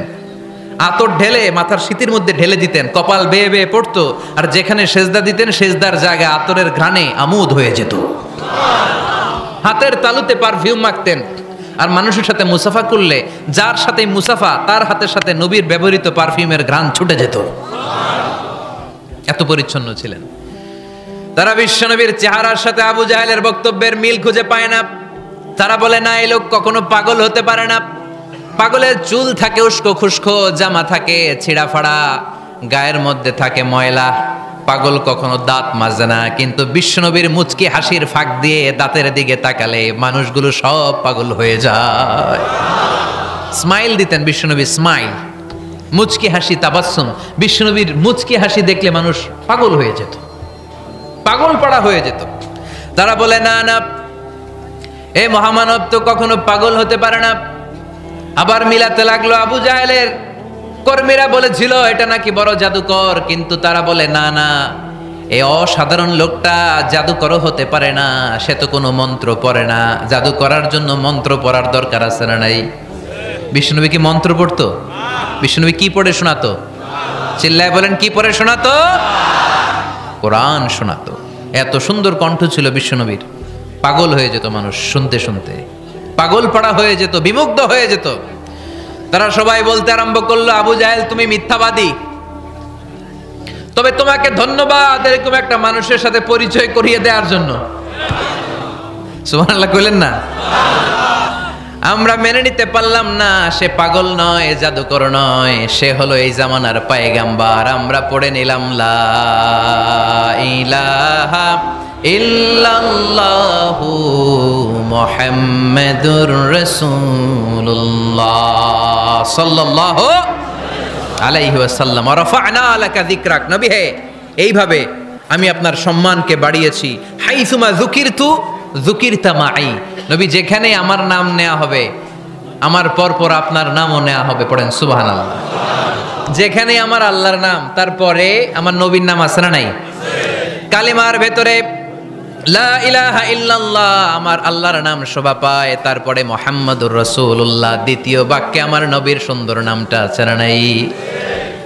আতর ঢেলে মাথার শীতের মধ্যে ঢেলে দিতেন, কপাল বেয়ে বেয়ে পড়তো, আর যেখানে সেজদা দিতেন সেজদার জায়গায় আতরের ঘ্রাণে আমোদ হয়ে যেত। হাতের তালুতে পারফিউম মাখতেন, আর মানুষের সাথে মুসাফা করলে যার সাথে মুসাফা তার হাতের সাথে নবীর ব্যবহৃত পারফিউমের ঘ্রাণ ছুটে যেত। এত পরিচ্ছন্ন ছিলেন তারা। বিশ্বনবীর চেহারার সাথে আবু জাহেলের বক্তব্যের মিল খুঁজে পায় না। তারা বলে না, এই লোক কখনো পাগল হতে পারে না। পাগলের চুল থাকে উস্কো খুস্কো, জামা থাকে ছিঁড়া ফাড়া, গায়ের মধ্যে থাকে ময়লা। পাগল কখনো দাঁত মাজে না, কিন্তু বিশ্বনবীর মুচকি হাসির ফাঁক দিয়ে দাঁতের দিকে তাকালে মানুষগুলো সব পাগল হয়ে যায়। স্মাইল দিতেন বিশ্বনবী, স্মাইল, মুচকি হাসি, তাবাসসুম। বিশ্বনবীর মুচকি হাসি দেখলে মানুষ পাগল হয়ে যেত, পাগল পাড়া হয়ে যেত। তারা বলে না না, এই মহামানব তো কখনো পাগল হতে পারে না। আবার মিলাতে লাগলো। আবু জাহেলের কর্মীরা বলেছিল এটা নাকি বড় জাদুকর, কিন্তু তারা বলে না না, এই অসাধারণ লোকটা জাদুকরও হতে পারে না, সে তো কোনো মন্ত্র পড়ে না। জাদু করার জন্য মন্ত্র পড়ার দরকার আছে না নাই? বিষ্ণুনবী কি মন্ত্র পড়তো? বিষ্ণুনবী কি পড়ে শোনাতো? চিল্লায় বলেন, কি পড়ে শোনাতো? কোরআন শোনাতো। এত সুন্দর কণ্ঠ ছিল বিশ্বনবীর, পাগল হয়ে যেত মানুষ শুনতে শুনতে, পাগল পাড়া হয়ে যেত, বিমুগ্ধ হয়ে যেত। তারা সবাই বলতে আরম্ভ করলো, আবু জাহেল তুমি মিথ্যাবাদী, তবে তোমাকে ধন্যবাদ এরকম একটা মানুষের সাথে পরিচয় করিয়ে দেওয়ার জন্য। সুবহানাল্লাহ কইলেন না? আমরা মেনে নিতে পারলাম না সে পাগল নয়, জাদুকর নয়, সে হলো এই জামানার পয়গাম্বার। আমরা পড়ে নিলাম লা ইলাহা ইল্লাল্লাহু মুহাম্মাদুর রাসূলুল্লাহ সাল্লাল্লাহু আলাইহি ওয়াসাল্লাম। ওয়া রাফা'না লাকা যিকরাক। নবী হে, এইভাবে আমি আপনার সম্মানকে বাড়িয়েছি। হাইসুমা যুকিরতু যুকিরতা মাই। নবী যেখানে আমার নাম নেওয়া হবে, আমার পরপর আপনার নামও নেওয়া হবে। পড়েন সুবহানাল্লাহ। যেখানে আমার আল্লাহর নাম, তারপরে আমার নবীর নাম আছে না নাই? কালিমার ভেতরে লা ইলাহা ইল্লাল্লাহ আমার আল্লাহর নাম শোভা পায়, তারপরে মুহাম্মাদুর রাসূলুল্লাহ দ্বিতীয় বাক্যে আমার নবীর সুন্দর নামটা আছে না নাই?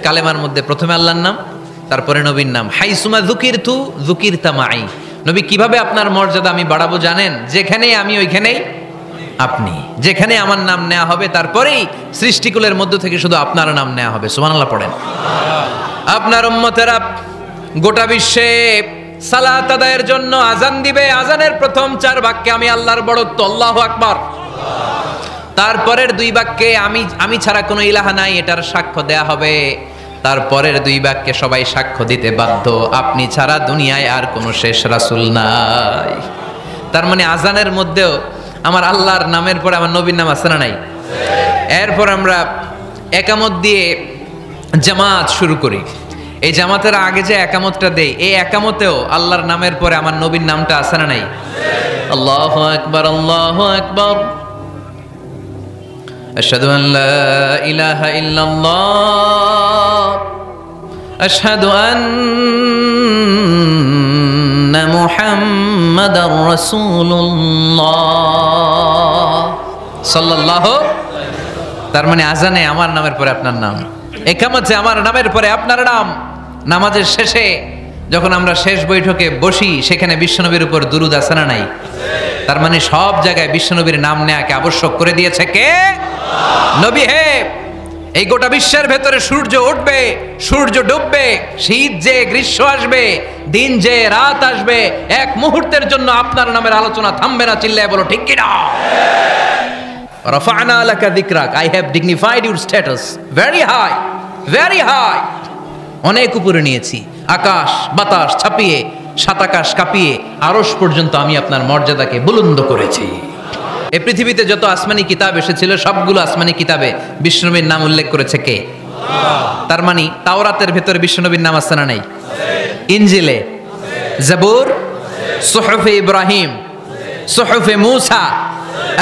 কালেমার মধ্যে প্রথমে আল্লাহর নাম, তারপরে নবীর নাম। হাইসুমা যুকিরতু যুকিরতা মাই। নবী কিভাবে আপনার মর্যাদা আমি বাড়াবো জানেন? যেখানে আমি ওইখানেই আপনি, যেখানে আমার নাম নেওয়া হবে তারপরেই সৃষ্টিকুলের মধ্য থেকে শুধু আপনার নাম নেওয়া হবে। সুবহানাল্লাহ পড়েন। আপনার উম্মতেরা গোটা বিশ্বে সালাত আদায়ের জন্য আজান দিবে। আজানের প্রথম 4 বাক্যে আমি আল্লাহর বড়ত্ব, আল্লাহু আকবার। তারপরের 2 বাক্যে আমি ছাড়া কোনো ইলাহা নাই, এটার সাক্ষ্য দেয়া হবে। তারপরের 2 বাক্যে সবাই সাক্ষ্য দিতে বাধ্য, আপনি ছাড়া দুনিয়ায় আর কোনো শেষ রাসূল নাই। তার মানে আজানের মধ্যেও আমার আল্লাহর নামের পরে আমার নবীর নাম আছে না নাই? এরপর আমরা একামত দিয়ে জামাত শুরু করি। এই জামাতের আগে যে একামতটা দেই, এই একামতেও আল্লাহর নামের পরে আমার নবীর নামটা আছে না নাই? আল্লাহু আকবার, আল্লাহু আকবার। আশহাদু আন লা ইলাহা ইল্লাল্লাহ, আশহাদু আন্না মুহাম্মাদার রাসূলুল্লাহ সাল্লাল্লাহু। তার মানে আজানে আমার নামের পরে আপনার নাম, একামতে আমার নামের পরে আপনার নাম। নামাজের শেষে যখন আমরা শেষ বৈঠকে বসি, সেখানে বিশ্বনবীর উপর দুরূদ আছে না নাই? তার মানে সব জায়গায় বিশ্বনবীর নাম নেওয়াকে আবশ্যক করে দিয়েছে কে? নবী হে, এই গোটা বিশ্বের ভেতরে সূর্য উঠবে, সূর্য ডুববে, শীত যে গ্রীষ্ম আসবে, দিন যে রাত আসবে, এক মুহূর্তের জন্য আপনার নামের আলোচনা থামবে না। চিল্লায় বলো ঠিক কিনা? রাফা'না লাকা যিকরাক, I have dignified your status very high, very high। অনেক উপরে নিয়েছি, আকাশ বাতাস ছাপিয়ে, সাত আকাশ কাঁপিয়ে আরশ পর্যন্ত আমি আপনার মর্যাদাকে বুলন্দ করেছি। এই পৃথিবীতে যত আসমানি কিতাব এসেছিল সবগুলো আসমানি কিতাবে বিষ্ণুর নাম উল্লেখ করেছে কে? তার মানে তাওরাতের ভেতরে বিশ্বনবীর নাম আছে না নাই? ইনজিলে, জাবুর, সুহুফে ইব্রাহিম, সুহুফে মূসা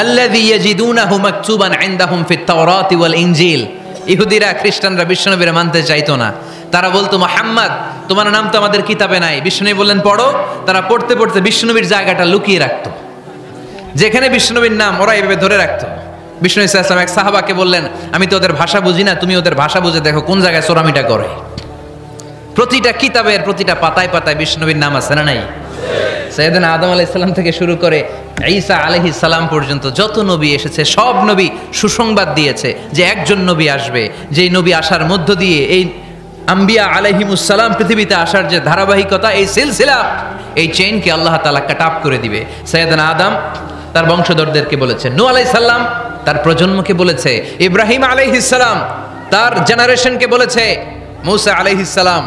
আল্লাযী ইয়াজিদুনাহু মাকতুবান ইনদাহুম ফিত তাওরাতি ওয়াল ইনজিল। ইহুদিরা খ্রিস্টানরা বিশ্বনবীর মানতে চাইতো না। তারা বলতো, মুহাম্মদ তোমার নাম তো আমাদের কিতাবে নাই। বিশ্বনবী বললেন পড়ো। তারা পড়তে পড়তে বিশ্বনবীর জায়গাটা লুকিয়ে রাখতো। যেখানে বিশ্বনবীর নাম ওরা এভাবে ধরে রাখতো। বিষ্ণু ইসা ইসলাম এক সাহাবাকে বললেন, আমি তো ওদের ভাষা বুঝি না, তুমি ওদের ভাষা বুঝে দেখো কোন জায়গায় চোরামিটা করে। প্রতিটা কিতাবের প্রতিটা পাতায় পাতায় বিষ্ণুনবীর নাম আছে না নাই? সাইয়েদনা আদম আলাইহিস সালাম থেকে শুরু করে ঈসা আলাইহিস সালাম পর্যন্ত যত নবী এসেছে সব নবী সুসংবাদ দিয়েছে যে একজন নবী আসবে, যেই নবী আসার মধ্য দিয়ে এই আম্বিয়া আলাইহিমুস সালাম পৃথিবীতে আসার যে ধারাবাহিকতা, এই সিলসিলা, এই চেইনকে আল্লাহ তাআলা কাট অফ করে দিবে। সাইয়েদনা আদম তার বংশধরদেরকে বলেছে, নূহ আলাইহিস সালাম তার প্রজন্মকে বলেছে, ইব্রাহিম আলাইহিস সালাম তার জেনারেশনকে বলেছে, মূসা আলাইহিস সালাম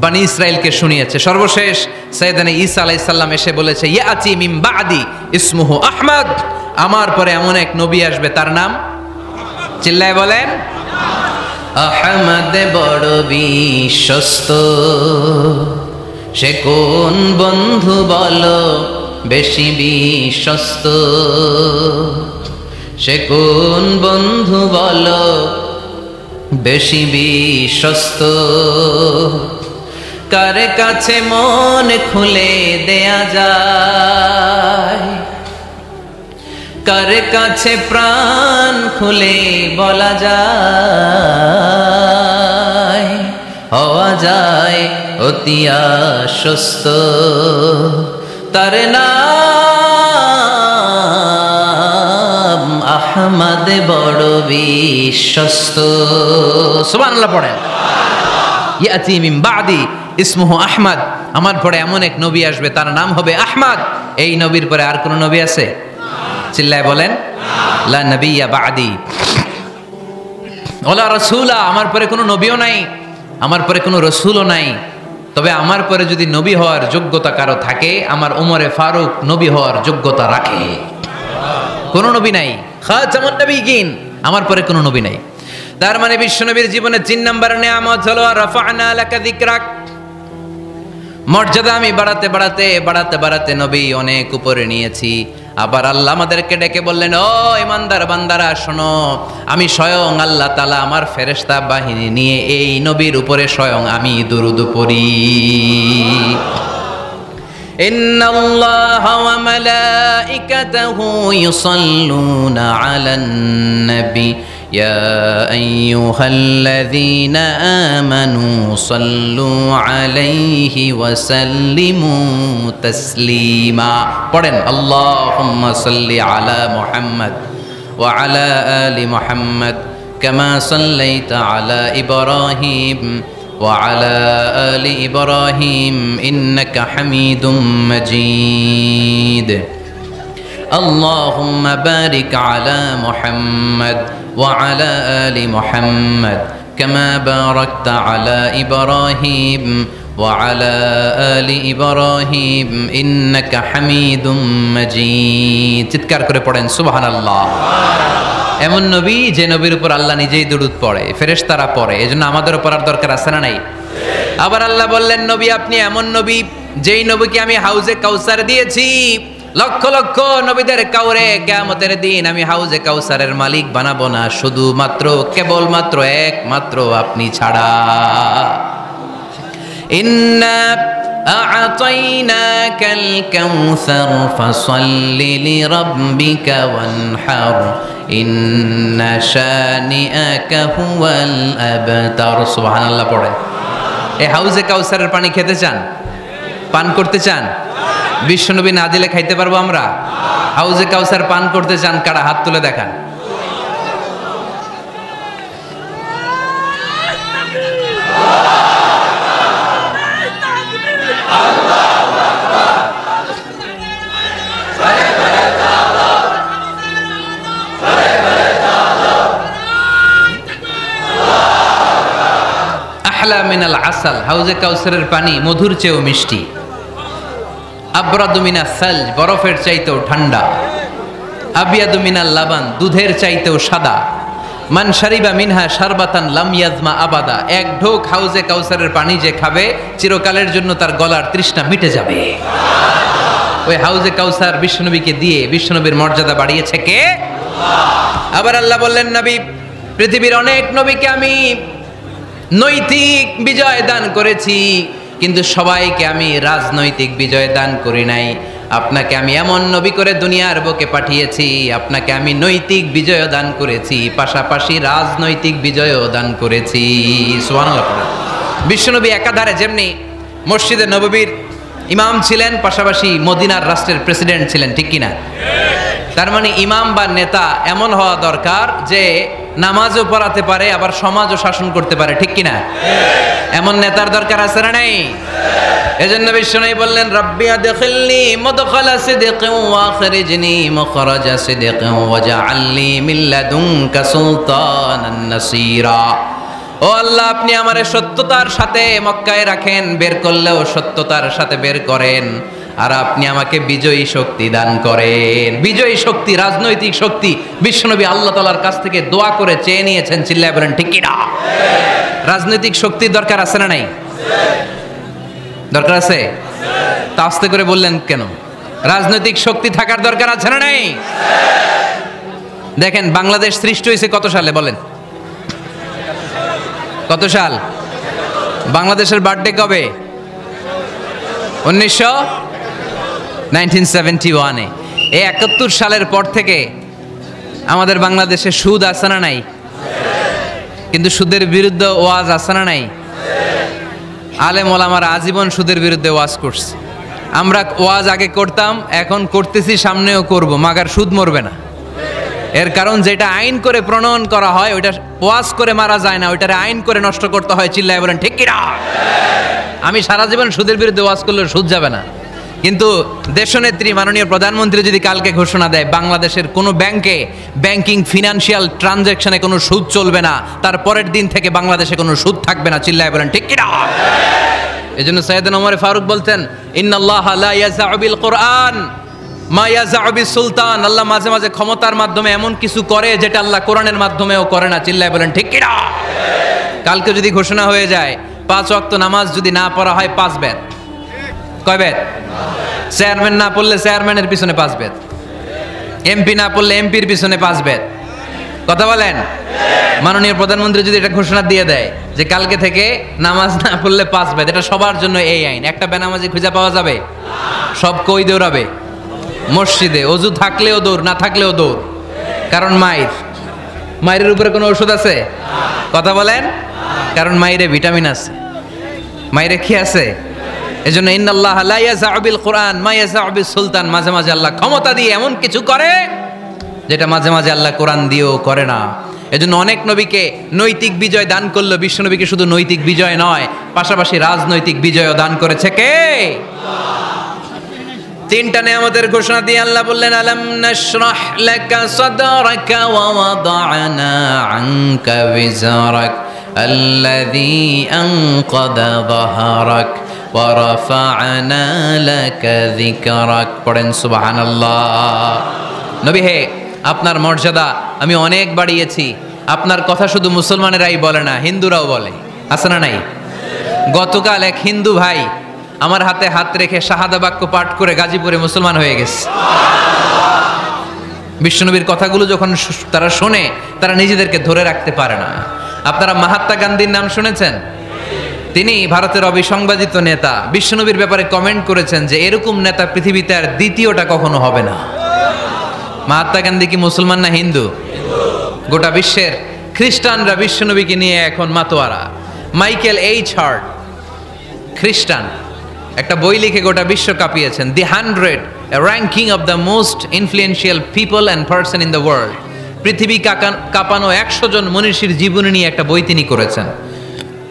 বনি ইসরাইলকে শুনিয়েছে। সর্বশেষ সাইয়েদনা ঈসা আলাইহিস সালাম এসে বলেছে, ইয়াতি মিন বাদি ইসমুহু আহমদ, আমার পরে এমন এক নবী আসবে তার নাম, চিল্লায় বলেন, আহমদ বড় বিশ্বস্ত, সে কোন বন্ধু বলো বেশি বিশ্বস্ত, সে কোন বন্ধু বলো বেশি বিশ্বস্ত, কার কাছে মন খুলে দেয়া যায়, কার কাছে প্রাণ খুলে বলা যায়, হওয়া যায় অতি আশ্বস্ত, তার নাম আহমদ বড় বিশ্বস্ত। সুবহানাল্লাহ পড়েন। ইয়াতি মিন বাদি ইসমুহু আহমদ, আমার পরে এমন এক নবী আসবে তার নাম হবে আহমদ। এই নবীর পরে আর কোন নবী আছে? চিল্লায় বলেন, লা নবিয়্যা বাদি ওয়ালা রাসূলা, আমার পরে কোনো নবীও নাই, আমার পরে কোনো রাসূলও নাই। তবে আমার পরে যদি নবী হওয়ার যোগ্যতা কারো থাকে, আমার ওমরে ফারুক নবী হওয়ার যোগ্যতা রাখে। কোন নবী নাই, খাতামুন নবিয়্যিন, আমার পরে কোনো নবী নাই। তার মানে বিশ্বনবীর জীবনে 3 নম্বর নিয়ামত হলো রাফা'না লাকা যিকরাক, মর্যাদা আমি বাড়াতে বাড়াতে বাড়াতে বাড়াতে নবী অনেক উপরে নিয়েছি। আবার আল্লাহ আমাদেরকে ডেকে বললেন, ও ইমানদার বান্দারা শোনো, আমি স্বয়ং আল্লাহ তাআলা আমার ফেরেশতা বাহিনী নিয়ে এই নবীর উপরে স্বয়ং আমি দুরূদ পড়ি। ইন্নাল্লাহা ওয়া মালাইকাতাহু ইউসাল্লুনা আলান নবী ইয়া আইয়ুহাল্লাযীনা আমানু সাল্লু আলাইহি ওয়া সাল্লিমু তাসলিমা। পড়েন, আল্লাহুম্মা সাল্লি আলা মুহাম্মদ ওয়া আলা আলি মুহাম্মদ কামা সাল্লাইতা আলা ইব্রাহিম ওয়া আলা আলি ইব্রাহিম ইন্নাকা হামিদুম মাজিদ। আল্লাহুম্মা বারিক আলা মুহাম্মদ وعلى آل محمد كما باركت على إبراهيم وعلى آل إبراهيم إنك حميد مجيد। চিৎকার করে পড়েন সুবহানাল্লাহ। এমন নবী যে নবীর উপর আল্লাহ নিজেই দুরূদ পড়ে, ফেরেশতারা পড়ে, এজন্য আমাদের উপর আর দরকার আছে না নাই? আবার আল্লাহ বললেন, নবী আপনি এমন নবী যেই নবীকে আমি হাউজে কাউসার দিয়েছি, লক্ষ লক্ষ নবীদের কাউরে কিয়ামতের দিন আমি হাউজে কাউসারের মালিক বানাবো না, শুধুমাত্র কেবলমাত্র একমাত্র আপনি ছাড়া। ইন্না আ'তাইনাকাল কাউসার ফাসাল্লি লিরাব্বিকা ওয়ানহার ইন্না শানিআকা হুয়াল আবতার। সুবহানাল্লাহ পড়েন। এই হাউজে কাউসারের পানি খেতে চান, পান করতে চান? বিশ্বনবী না দিলে খাইতে পারবো আমরা? হাউজে কাউসার পান করতে চান কারা? হাত তুলে দেখান। আহলা মিনাল আসাল, হাউজে কাউসারের পানি মধুর চেয়েও মিষ্টি। আবরাদু মিনাস সালজ, বরফের চাইতেও ঠান্ডা। আবিয়াদু মিনাল লাবান, দুধের চাইতেও সাদা। মান শারিবা মিনহা শারবাতান লাম ইয়াজমা আবাদা, এক ঢোক হাউজে কাউসারের পানি যে খাবে চিরকালের জন্য তার গলার তৃষ্ণা মিটে যাবে। ওই হাউজে কাউসার বিশ্বনবীকে দিয়ে বিশ্বনবীর মর্যাদা বাড়িয়েছে কে? আবার আল্লাহ বললেন, নবী, পৃথিবীর অনেক নবীকে আমি নৈতিক বিজয় দান করেছি, কিন্তু সবাইকে আমি রাজনৈতিক বিজয় দান করি নাই। আপনাকে আমি এমন নবী করে দুনিয়ার বুকে পাঠিয়েছি, আপনাকে আমি নৈতিক বিজয় দান করেছি, পাশাপাশি রাজনৈতিক বিজয়ও দান করেছি। সুবহানাল্লাহ। বিশ্বনবী একাধারে যেমনি মসজিদে নববীর ইমাম ছিলেন, পাশাপাশি মদিনার রাষ্ট্রের প্রেসিডেন্ট ছিলেন, ঠিক কিনা? তার মানে ইমাম বা নেতা এমন হওয়া দরকার যে নামাজও পড়াতে পারে, আবার সমাজও শাসন করতে পারে, ঠিক কিনা? এমন নেতার দরকার আছে না নাই? এজন্য বিশ্বনবী বললেন, রাব্বি আদখিলনি মুদখালা সিদকিন ওয়া আখরিজনি মুখরাজা সিদকিন ওয়াজআলনি মিন লাদুনকা সুলতানান নাসীরা। ও আল্লাহ, আপনি আমারে সত্যতার সাথে মক্কায় রাখেন, বের করলেও সত্যতার সাথে বের করেন, আর আপনি আমাকে বিজয়ী শক্তি দান করেন। বিজয়ী শক্তি, রাজনৈতিক শক্তি বিশ্বনবী আল্লাহ তাআলার কাছ থেকে দোয়া করে চেয়ে নিয়েছেন। চিল্লায় বলেন ঠিক কিনা? রাজনৈতিক শক্তির দরকার আছে না নাই? দরকার আছে? তা আস্তে করে বললেন কেন? রাজনৈতিক শক্তি থাকার দরকার আছে না নাই? দেখেন, বাংলাদেশ সৃষ্টি হয়েছে কত সালে বলেন? কত সাল? বাংলাদেশের বার্থডে কবে? 1971-এ। এই 71 সালের পর থেকে আমাদের বাংলাদেশে সুদ আছে না নাই? কিন্তু সুদের বিরুদ্ধে ওয়াজ আছে না নাই? আলেম ওলামারা আজীবন সুদের বিরুদ্ধে ওয়াজ করছে। আমরা ওয়াজ আগে করতাম, এখন করতেছি, সামনেও করব, মাগার সুদ মরবে না। এর কারণ যেটা আইন করে প্রণয়ন করা হয় ওইটা ওয়াজ করে মারা যায় না, ওইটারে আইন করে নষ্ট করতে হয়। চিল্লায় বলেন ঠিক কিনা? আমি সারা জীবন সুদের বিরুদ্ধে ওয়াজ করলে সুদ যাবে না, কিন্তু দেশনেত্রী মাননীয় প্রধানমন্ত্রী যদি কালকে ঘোষণা দেয় বাংলাদেশের কোনো ব্যাংকে ব্যাংকিং ফিনান্সিয়াল ট্রানজ্যাকশনে কোনো সুদ চলবে না, তার পরের দিন থেকে বাংলাদেশে কোনো সুদ থাকবে না। চিল্লায় বলেন ঠিক কিনা? এজন্য সাইয়েদনা ওমর ফারুক বলতেন, ইন্নাল্লাহা লা ইয়াযাউ বিল কুরআন মা ইয়াযাউ বিস সুলতান। আল্লাহ মাঝে মাঝে ক্ষমতার মাধ্যমে এমন কিছু করে যেটা আল্লাহ কোরআনের মাধ্যমেও করে না। চিল্লায় বলেন ঠিক কিনা? কালকে যদি ঘোষণা হয়ে যায় 5 ওয়াক্ত নামাজ যদি না পড়া হয় 5 বেত। কয় বেত? চেয়ারম্যান না পড়লে চেয়ারম্যানের পিছনে 5 বেত, এমপি না পড়লে এমপির পিছনে 5 বেত। কথা বলেন? মাননীয় প্রধানমন্ত্রী যদি এটা ঘোষণা দিয়ে দেয় যে কালকে থেকে নামাজ না পড়লে 5 বেত, এটা সবার জন্য এই আইন। একটা বেনামাজি খুঁজে পাওয়া যাবে? সব কই দৌড়াবে? মসজিদে অজু থাকলেও দৌড়, না থাকলেও দৌড়। কারণ মায়ের উপরে কোনো ওষুধ আছে? কথা বলেন? কারণ মায়েরে ভিটামিন আছে, মায়েরে কি আছে? এজন্য ইন্নাল্লাহা লা ইয়াযাউ বিল কুরআন মা ইয়াযাউ বিস সুলতান। মাঝে মাঝে আল্লাহ ক্ষমতা দিয়ে এমন কিছু করে যেটা মাঝে মাঝে আল্লাহ কোরআন দিয়েও করে না। এজন্য অনেক নবীকে নৈতিক বিজয় দান করলো। বিশ্ব নবীকে শুধু নৈতিক বিজয় নয়, পাশাপাশি রাজনৈতিক বিজয়ও দান করেছে কে? তিনটা নেয়ামতের ঘোষণা দিয়ে আল্লাহ বললেন, আলাম নাশরাহ লাকা সাদরাকা ওয়া ওয়াদা'না আনকা বিজরাক আল্লাযী আনকাদা যাহরাক ওয়া রাফা'না লাকা যিকরাক। পড়েন সুবহানাল্লাহ। নবী হে, আপনার মর্যাদা আমি অনেক বাড়িয়েছি। আপনার কথা শুধু মুসলমানেরাই বলে না, হিন্দুরাও বলে। আছে না নাই? গতকাল এক হিন্দু ভাই আমার হাতে হাত রেখে শাহাদা বাক্য পাঠ করে গাজীপুরে মুসলমান হয়ে গেছে। বিশ্বনবীর কথাগুলো যখন তারা শোনে, তারা নিজেদেরকে ধরে রাখতে পারে না। আপনারা মহাত্মা গান্ধীর নাম শুনেছেন? তিনি ভারতের অবিসংবাদিত নেতা। বিশ্বনবীর ব্যাপারে কমেন্ট করেছেন যে এরকম নেতা পৃথিবীতে আর দ্বিতীয়টা কখনো হবে না। মহাত্মা গান্ধী কি মুসলমান না হিন্দু? গোটা বিশ্বের খ্রিস্টানরা বিশ্বনবীকে নিয়ে এখন মাতোয়ারা। মাইকেল এইচ হার্ট, খ্রিস্টান, একটা বই লিখে গোটা বিশ্ব কাঁপিয়েছেন, দি 100 ranking of the most influential people and person in the world. পৃথিবী কাঁপানো 100 জন মনীষীর জীবনী নিয়ে একটা বই তিনি করেছেন।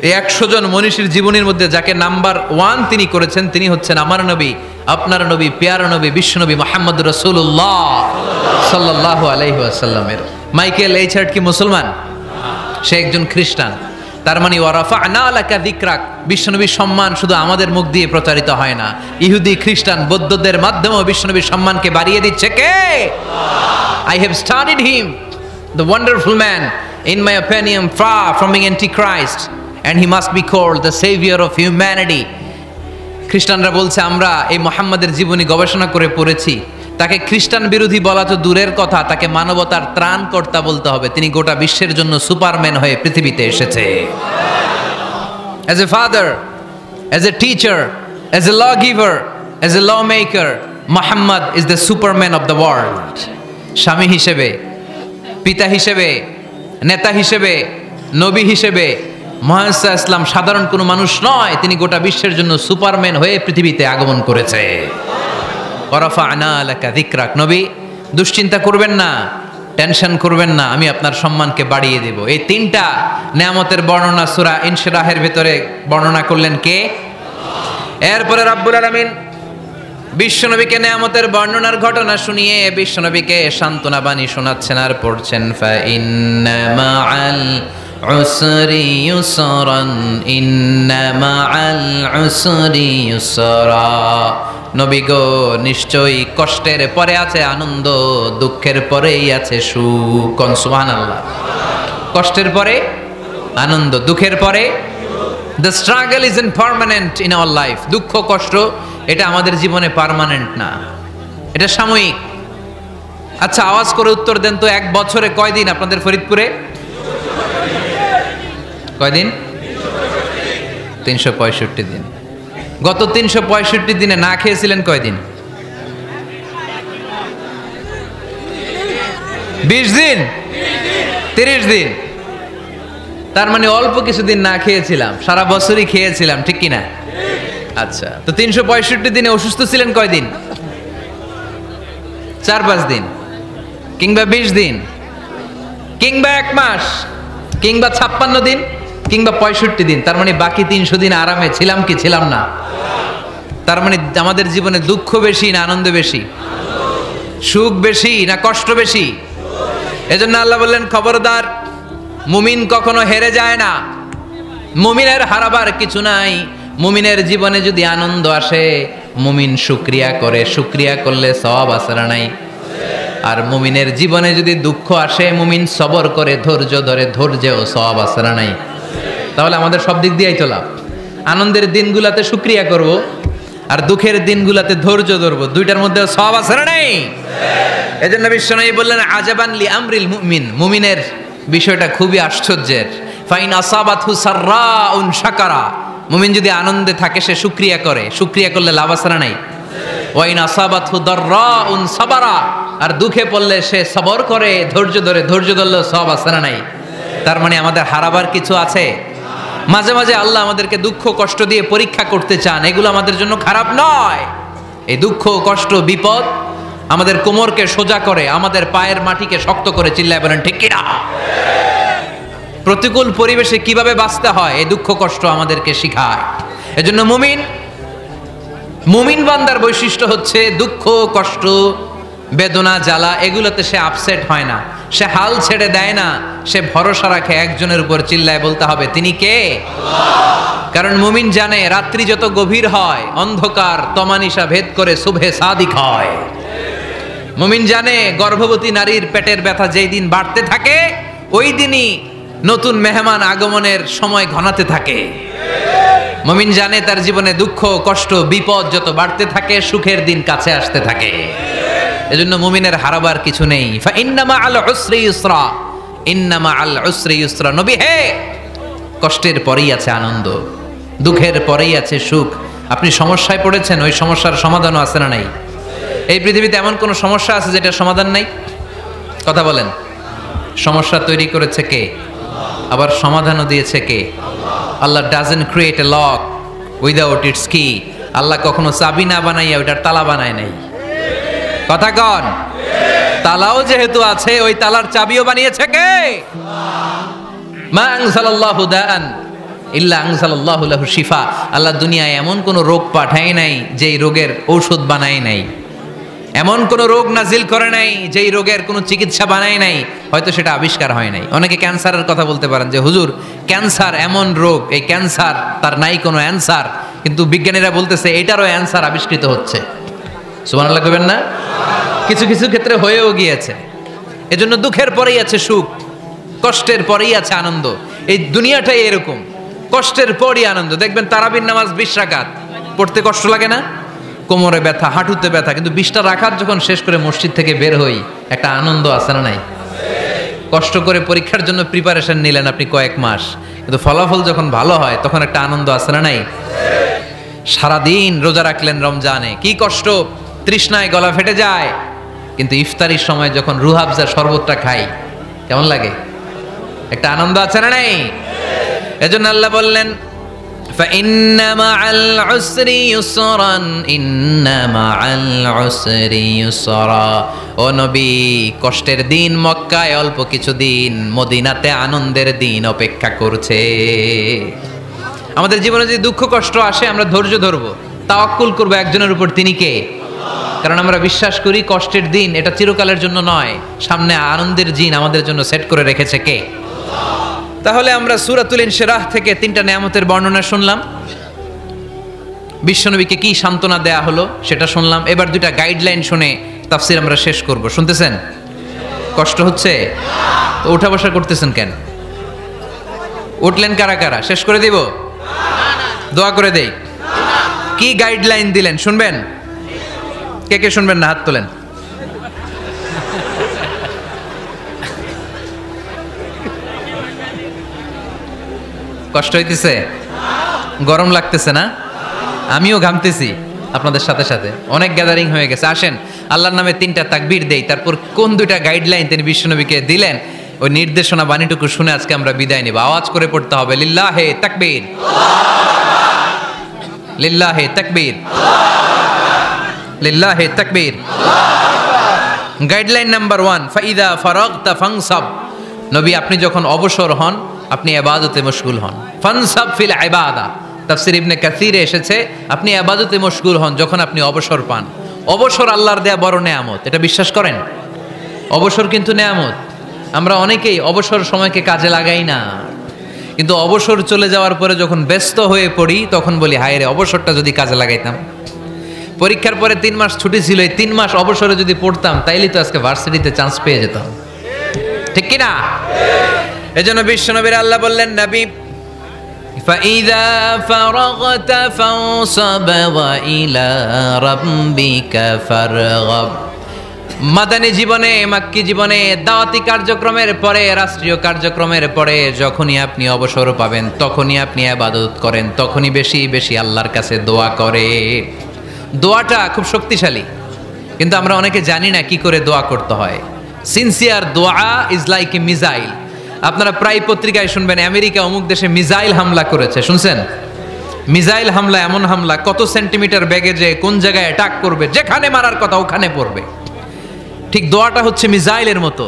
এই 100 জন মনীষীর জীবনীর মধ্যে যাকে নাম্বার 1 তিনি করেছেন, তিনি হচ্ছেন আমার নবী, আপনার নবী, পেয়ারা নবী, বিশ্বনবী মুহাম্মদুর রাসূলুল্লাহ সাল্লাল্লাহু আলাইহি ওয়াসাল্লামের। মাইকেল এইচ হার্ট কি মুসলমান? সে একজন খ্রিস্টান। তার মানে ওয়া রাফা'না লাকা যিকরাক, বিশ্বনবীর সম্মান শুধু আমাদের মুখ দিয়ে প্রচারিত হয় না, ইহুদি, খ্রিস্টান, বৌদ্ধদের মাধ্যমেও বিশ্বনবীর সম্মানকে বাড়িয়ে দিচ্ছে কে? I have studied him, the wonderful man in my opinion, far from being antichrist, and he must be called the savior of humanity. খ্রিস্টানরা বলছে আমরা এই মুহাম্মাদের জীবনী গবেষণা করে পড়েছি, তাকে খ্রিস্টান বিরোধী বলা তো দূরের কথা, তাকে মানবতার ত্রাণকর্তা বলতে হবে। তিনি গোটা বিশ্বের জন্য সুপারম্যান হয়ে পৃথিবীতে এসেছে। As a father, as a teacher, as a lawgiver, as a lawmaker, Muhammad is the superman of the world. স্বামী হিসেবে, পিতা হিসেবে, নেতা হিসেবে, নবী হিসেবে মুহাম্মদ সাল্লাল্লাহু আলাইহি ওয়াসাল্লাম সাধারণ কোনো মানুষ নয়, তিনি গোটা বিশ্বের জন্য সুপারম্যান হয়ে পৃথিবীতে আগমন করেছে। ওয়ারাফা'না লাকা যিকরাক, নবী দুশ্চিন্তা করবেন না, টেনশন করবেন না, আমি আপনার সম্মানকে বাড়িয়ে দেব। এই তিনটা নিয়ামতের বর্ণনা সূরা ইনশিরাহের ভিতরে বর্ণনা করলেন কে? এরপরে রাব্বুল আলামিন বিশ্বনবীকে নিয়ামতের বর্ণনার ঘটনা শুনিয়ে বিশ্বনবীকে সান্ত্বনা বাণী শোনাচ্ছেন আর পড়ছেন, ফা ইন্না মাআল উসরি ইউসরান, ইন্না মাআল উসরি ইউসরা। নবী গো, নিশ্চয়ই কষ্টের পরে আছে আনন্দ, দুঃখের পরেই আছে সুখ। সুবহানাল্লাহ। কষ্টের পরে আনন্দ, দুঃখের পরে। The struggle isn't permanent in our life. দুঃখ কষ্ট এটা আমাদের জীবনে পার্মানেন্ট না, এটা সাময়িক। আচ্ছা, আওয়াজ করে উত্তর দেন তো, এক বছরে কয়দিন আপনাদের ফরিদপুরে? কয়দিন? 365 দিন। গত 365 দিনে না খেয়েছিলেন কয়দিন? 20 দিন, 30 দিন। তার মানে অল্প কিছুদিন না খেয়েছিলাম, সারা বছরই খেয়েছিলাম, ঠিক কিনা? আচ্ছা, তো 365 দিনে অসুস্থ ছিলেন কয়দিন? 4-5 দিন, কিংবা 20 দিন, কিংবা 1 মাস, কিংবা 56 দিন, কিংবা 65 দিন। তার মানে বাকি 300 দিন আরামে ছিলাম কি ছিলাম না? তার মানে আমাদের জীবনে দুঃখ বেশি না আনন্দ বেশি? সুখ বেশি না কষ্ট বেশি? এজন্য আল্লাহ বললেন, খবরদার, মুমিন কখনো হেরে যায় না, মুমিনের হারাবার কিছু নাই। মুমিনের জীবনে যদি আনন্দ আসে, মুমিন শুকরিয়া করে, শুকরিয়া করলে সওয়াব আছে না নাই? আর মুমিনের জীবনে যদি দুঃখ আসে, মুমিন সবর করে, ধৈর্য ধরে, ধৈর্যেও সওয়াব আছে না নাই? তাহলে আমাদের সব দিক দিয়েই তো লাভ। আনন্দের দিনগুলাতে শুকরিয়া করব, আর দুঃখের দিনগুলাতে ধৈর্য ধরবো, দুইটার মধ্যে সওয়াব আছে না নাই? এজন্য বিশ্বনবী বললেন, আজাবান লি আমরিল মুমিন, মুমিনের বিষয়টা খুবই আশ্চর্যের। ফাইন আসাবাতহু সাররাউন শাকারা, মুমিন যদি আনন্দে থাকে সে শুকরিয়া করে, শুকরিয়া করলে লাভ আছে না নাই? ওয়াইন আসাবাতহু দাররাউন সাবারা, আর দুঃখে পড়লে সে সবর করে, ধৈর্য ধরে, ধৈর্য ধরলে সব আছে না নাই? তার মানে আমাদের হারাবার কিছু আছে? মাঝে মাঝে আল্লাহ আমাদেরকে দুঃখ কষ্ট দিয়ে পরীক্ষা করতে চান, এগুলো আমাদের জন্য খারাপ নয়। এই দুঃখ কষ্ট বিপদ আমাদের কোমরকে সোজা করে, আমাদের পায়ের মাটিকে শক্ত করে, চিল্লায় বলেন ঠিক কিনা? প্রতিকূল পরিবেশে কিভাবে বাঁচতে হয় এই দুঃখ কষ্ট আমাদেরকে শিখায়। এজন্য মুমিন বান্দার বৈশিষ্ট্য হচ্ছে দুঃখ কষ্ট বেদনা জ্বালা এগুলোতে সে আপসেট হয় না, সে হাল ছেড়ে দেয় না, সে ভরসা রাখে একজনের উপর, চিল্লায় বলতে হবে তিনি কে? আল্লাহ। কারণ মুমিন জানে রাত্রি যত গভীর হয়, অন্ধকার তমানিসা ভেদ করে সুবহে সাদিক হয়। মুমিন জানে গর্ভবতী নারীর পেটের ব্যথা যেই দিন বাড়তে থাকে, ওই দিনই নতুন মেহমান আগমনের সময় ঘনাতে থাকে। মুমিন জানে তার জীবনে দুঃখ কষ্ট বিপদ যত বাড়তে থাকে, সুখের দিন কাছে আসতে থাকে। এজন্য মুমিনের হারাবার কিছু নেই। ফা ইন্না মাআল উসরি ইউসরা, ইন্না মাআল উসরি ইউসরা। নবী হে, কষ্টের পরেই আছে আনন্দ, দুঃখের পরেই আছে সুখ। আপনি সমস্যায় পড়েছেন, ওই সমস্যার সমাধানও আছে না নাই? এই পৃথিবীতে এমন কোন সমস্যা আছে যেটার সমাধান নাই? কথা বলেন। সমস্যা তৈরি করেছে কে? আবার সমাধানও দিয়েছে কে? আল্লাহ doesn't create a lock without its key. আল্লাহ কখনো চাবি না বানাইয়া ওইটার তালা বানায় নাই। কথা কন। তালাও যেহেতু আছে, ওই তালার চাবিও বানিয়েছে কে? মা আনজালাল্লাহু দাআন ইল্লা আনজালাল্লাহু লাহু শিফা। আল্লাহ দুনিয়ায় এমন কোন রোগ পাঠায় নাই যেই রোগের ঔষধ বানায় নাই, এমন কোন রোগ নাজিল করে নাই যেই রোগের কোনো চিকিৎসা বানায় নাই, হয়তো সেটা আবিষ্কার হয় নাই। অনেকে ক্যান্সারের কথা বলতে পারেন যে হুজুর ক্যান্সার এমন রোগ, এই ক্যান্সার তার নাই কোনো অ্যান্সার, কিন্তু বিজ্ঞানীরা বলতেছে এটারও অ্যান্সার আবিষ্কৃত হচ্ছে। সুবহানাল্লাহ কইবেন না? কিছু কিছু ক্ষেত্রে হয়েও গিয়েছে। এজন্য দুঃখের পরেই আছে সুখ, কষ্টের পরেই আছে আনন্দ। এই দুনিয়াটাই এরকম, কষ্টের পরই আনন্দ। দেখবেন তারাবির নামাজ 20 রাকাত পড়তে কষ্ট লাগে না? কোমরে ব্যথা, হাঁটুতে ব্যথা, কিন্তু 20টা রাকাত যখন শেষ করে মসজিদ থেকে বের হই, একটা আনন্দ আছে না নাই? কষ্ট করে পরীক্ষার জন্য প্রিপারেশন নিলেন আপনি কয়েক মাস, কিন্তু ফলাফল যখন ভালো হয় তখন একটা আনন্দ আছে না নাই? সারাদিন রোজা রাখলেন রমজানে, কি কষ্ট, তৃষ্ণায় গলা ফেটে যায়, কিন্তু ইফতারির সময় যখন রুহাবজা শরবতটা খাই কেমন লাগে? একটা আনন্দ আছে না নাই? এজন্য আল্লাহ বললেন فإن مع العسر يسرا إن مع العسر يسرا। ও নবী, কষ্টের দিন মক্কায় অল্প কিছু দিন, মদিনাতে আনন্দের দিন অপেক্ষা করছে। আমাদের জীবনে যদি দুঃখ কষ্ট আসে আমরা ধৈর্য ধরবো, তাওয়াক্কুল করবো একজনের উপর, তিনি কে? কারণ আমরা বিশ্বাস করি কষ্টের দিন এটা চিরকালের জন্য নয়, সামনে আনন্দের দিন আমাদের জন্য সেট করে রেখেছে কে? তাহলে আমরা সূরাতুল ইনশিরাহ থেকে 3টা নিয়ামতের বর্ণনা শুনলাম, বিশ্বনবীকে কি সান্ত্বনা দেয়া হলো সেটা শুনলাম। এবার 2টা গাইডলাইন শুনে তাফসীর আমরা শেষ করব। শুনতেছেন? কষ্ট হচ্ছে তো উঠা বসা করতেছেন কেন? উঠলেন কারা কারা? শেষ করে দিব? দোয়া করে দেই। কি গাইডলাইন দিলেন শুনবেন? কে কে শুনবেন না হাত তোলেন। কষ্ট হইতেছে? গরম লাগতেছে না? আমিও ঘামতেছি আপনাদের সাথে সাথে, অনেক গ্যাদারিং হয়ে গেছে। আসেন আল্লাহর নামে 3টা তাকবীর দেই, তারপর কোন 2টা গাইডলাইন তিনি বিশ্বনবীকে দিলেন ওই নির্দেশনা বাণীটুকু শুনে আজকে আমরা বিদায় নিব। আওয়াজ করে পড়তে হবে লিল্লাহে তাকবীর, লিল্লাহে তাকবীর, লিল্লাহে তাকবীর। গাইডলাইন নাম্বার 1, ফাইদা ফারাগতা ফানসাব। নবী আপনি যখন অবসর হন আপনি ইবাদতে মশগুল হন। ফানসাব ফিল ইবাদা, তাফসীর ইবনে কাসিরে এসেছে আপনি ইবাদতে মশগুল হন যখন আপনি অবসর পান। অবসর আল্লাহর দেয়া বড় নেয়ামত, এটা বিশ্বাস করেন? অবসর কিন্তু নেয়ামত। আমরা অনেকেই অবসর সময়কে কাজে লাগাই না, কিন্তু অবসর চলে যাওয়ার পরে যখন ব্যস্ত হয়ে পড়ি তখন বলি হায় রে, অবসরটা যদি কাজে লাগাইতাম। পরীক্ষার পরে 3 মাস ছুটি ছিল, এই 3 মাস অবসরে যদি পড়তাম তাইলেই তো আজকে ভার্সিটিতে চান্স পেয়ে যেতাম, ঠিক কি না? এজন্য বিশ্বনবীর আল্লাহ বললেন নবী ফাইদা ফারাগতা ফানসাব ওয়া ইলা রাব্বিকা ফারগাব। মাদানী জীবনে, মাক্কি জীবনে, দাওয়াতি কার্যক্রমের পরে, রাষ্ট্রীয় কার্যক্রমের পরে যখনই আপনি অবসর পাবেন তখনই আপনি ইবাদত করেন, তখনই বেশি বেশি আল্লাহর কাছে দোয়া করে। দোয়াটা খুব শক্তিশালী, কিন্তু আমরা অনেকে জানি না কি করে দোয়া করতে হয়। সিনসিয়ার দোয়া ইজ লাইক এ মিসাইল। আপনারা প্রায় পত্রিকায় শুনবেন আমেরিকা অমুক দেশে মিসাইল হামলা করেছে, শুনছেন? মিসাইল হামলা এমন হামলা, কত সেন্টিমিটার বেগে যে কোন জায়গায় অ্যাটাক করবে, যেখানে মারার কথা ওখানে পড়বে। ঠিক দোয়াটা হচ্ছে মিসাইলের মতো।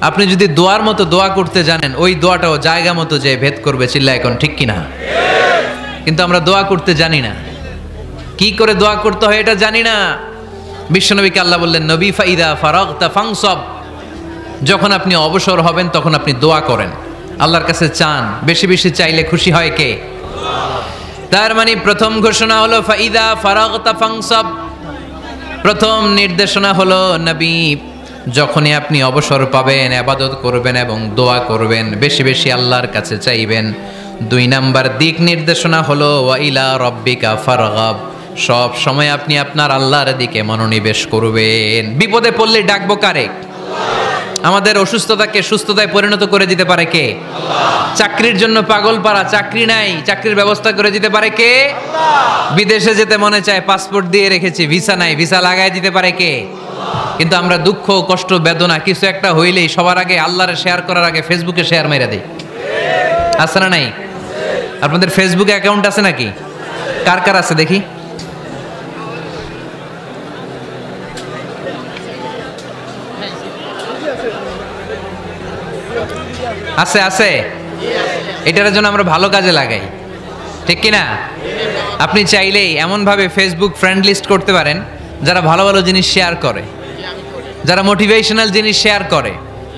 আপনি যদি দোয়ার মতো দোয়া করতে জানেন, ওই দোয়াটাও জায়গা মতো যে ভেদ করবে। চিল্লা এখন ঠিক কিনা? কিন্তু আমরা দোয়া করতে জানি না, কি করে দোয়া করতে হয় এটা জানি না। বিশ্বনবীকে আল্লাহ বললেন নবী ফাইদা ফারাগতা ফানসাব, যখন আপনি অবসর হবেন তখন আপনি দোয়া করেন, আল্লাহর কাছে চান। বেশি বেশি চাইলে খুশি হয় কে? তার মানে প্রথম ঘোষণা হলো ফাইদা ফারাগতা ফানসাব। প্রথম নির্দেশনা হলো নবী যখনই আপনি অবসর পাবেন ইবাদত করবেন এবং দোয়া করবেন, বেশি বেশি আল্লাহর কাছে চাইবেন। 2 নাম্বার দিক নির্দেশনা হলো ওয়া ইলা রাব্বিকা ফারগাব, সব সময় আপনি আপনার আল্লাহর দিকে মনোনিবেশ করবেন। বিপদে পড়লে ডাকবো কারে? আমাদের অসুস্থতাকে সুস্থতায় পরিণত করে দিতে পারে কে? চাকরির জন্য পাগল পারা, চাকরি নাই, চাকরির ব্যবস্থা করে দিতে পারে কে? বিদেশে যেতে মনে চায়, পাসপোর্ট দিয়ে রেখেছি, ভিসা নাই, ভিসা লাগাই দিতে পারে কে? কিন্তু আমরা দুঃখ কষ্ট বেদনা কিছু একটা হইলেই সবার আগে আল্লাহরে শেয়ার করার আগে ফেসবুকে শেয়ার মেরে দেই, আছে না নাই? আপনাদের ফেসবুকে অ্যাকাউন্ট আছে নাকি? কার কার আছে দেখি? আছে আছে। এটার জন্য আমরা ভালো কাজে লাগাই, ঠিক কিনা? আপনি চাইলেই এমনভাবে ফেসবুক ফ্রেন্ড লিস্ট করতে পারেন যারা ভালো ভালো জিনিস শেয়ার করে, যারা মোটিভেশনাল জিনিস শেয়ার করে,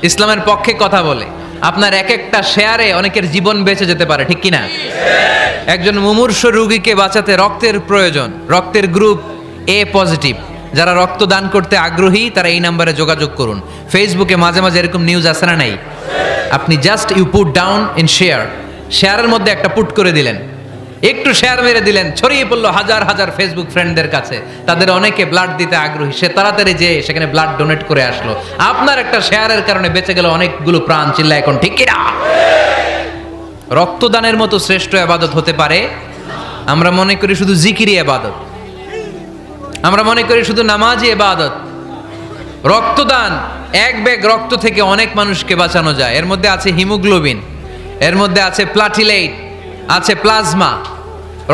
ইসলামের পক্ষে কথা বলে। আপনার এক একটা শেয়ারে অনেকের জীবন বেঁচে যেতে পারে, ঠিক কিনা? একজন মুমূর্ষু রোগীকে বাঁচাতে রক্তের প্রয়োজন, রক্তের গ্রুপ এ পজিটিভ। যারা রক্ত দান করতে আগ্রহী তারা এই নাম্বারে যোগাযোগ করুন। ফেসবুকে মাঝে মাঝে এরকম নিউজ আসে না নাই? আপনি just you put down in share, শেয়ারের মধ্যে একটা পুট করে দিলেন, একটু শেয়ার মেরে দিলেন, ছড়িয়ে পড়লো হাজার হাজার ফেসবুক ফ্রেন্ডদের কাছে, তাদের অনেকে ব্লাড দিতে আগ্রহী, সে তাড়াতাড়ি যেয়ে সেখানে ব্লাড ডোনেট করে আসলো, আপনার একটা শেয়ারের কারণে বেঁচে গেল অনেকগুলো প্রাণ। চিল্লা এখন ঠিক কিনা? রক্তদানের মতো শ্রেষ্ঠ ইবাদত হতে পারে? আমরা মনে করি শুধু জিকিরি ইবাদত, আমরা মনে করি শুধু নামাজি ইবাদত। রক্তদান, এক ব্যাগ রক্ত থেকে অনেক মানুষকে বাঁচানো যায়। এর মধ্যে আছে হিমোগ্লোবিন, এর মধ্যে আছে প্লাটিলেট, আছে প্লাজমা।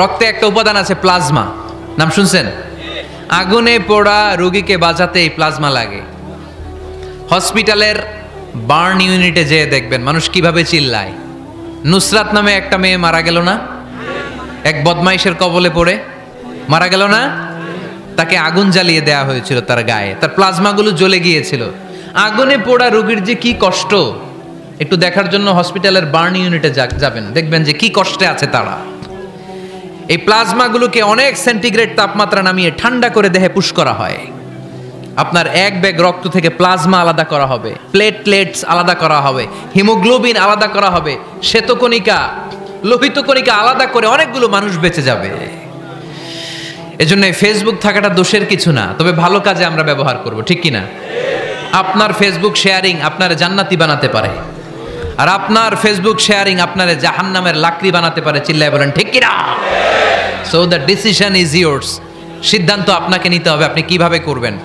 রক্তে একটা উপাদান আছে প্লাজমা, নাম শুনছেন? আগুনে পোড়া রোগীকে বাঁচাতে এই প্লাজমা লাগে। হসপিটালের বার্ন ইউনিটে যেয়ে দেখবেন মানুষ কিভাবে চিল্লায়। নুসরাত নামে একটা মেয়ে মারা গেল না, এক বদমাইশের কবলে পড়ে মারা গেল না? তাকে আগুন জ্বালিয়ে দেয়া হয়েছিল তার গায়ে, তার প্লাজমাগুলো জ্বলে গিয়েছিল। আগুনে পোড়া রোগীর যে কি কষ্ট, একটু দেখার জন্য হসপিটালের বার্ন ইউনিটে যাবেন, দেখবেন যে কি কষ্টে আছে তারা। এই প্লাজমাগুলোকে অনেক সেন্টিগ্রেড তাপমাত্রা নামিয়ে ঠান্ডা করে দেহে পুশ করা হয়। আপনার এক ব্যাগ রক্ত থেকে প্লাজমা আলাদা করা হবে, প্লেটলেটস আলাদা করা হবে, হিমোগ্লোবিন আলাদা করা হবে, শ্বেতকণিকা, লোহিত কণিকা আলাদা করে অনেকগুলো মানুষ বেঁচে যাবে। এজন্য ফেসবুক থাকাটা দোষের কিছু না, তবে ভালো কাজে আমরা ব্যবহার করব, ঠিক কিনা? আপনার ফেসবুক শেয়ারিং আপনার জান্নাতি বানাতে পারে, আর আপনার ফেসবুক শেয়ারিং আপনার জাহান্নামের লাকড়ি বানাতে পারে। চিল্লায় বলেন ঠিক কিনা? So the decision is yours. সিদ্ধান্ত আপনাকে নিতে হবে, আপনি কিভাবে করবেন।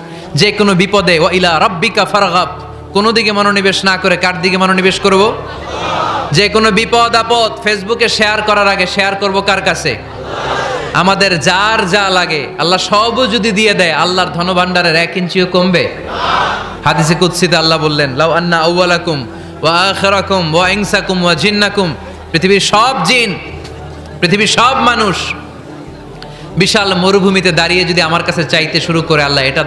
যে কোনো বিপদে ওয়া ইলা রাব্বিকা ফারগাব, কোনো দিকে মনোনিবেশ না করে কার দিকে মনোনিবেশ করব? যে কোনো বিপদ আপদ ফেসবুকে শেয়ার করার আগে শেয়ার করব কার কাছে? আমাদের যার যা লাগে আল্লাহ সবও যদি দিয়ে দেয়, আল্লাহর ধনভাণ্ডারের 1 ইঞ্চিও কমবে? হাদিসে কুদসিতে আল্লাহ বললেন, লাউ আন্না আউওয়ালাকুম ওয়া আখিরাকুম ওয়া ইনসাকুম ওয়া জিন্নাকুম, পৃথিবীর সব জিন, পৃথিবীর সব মানুষ বিশাল মরুভূমিতে দাঁড়িয়ে যদি আমার কাছে চাইতে শুরু করে, আল্লাহ এটা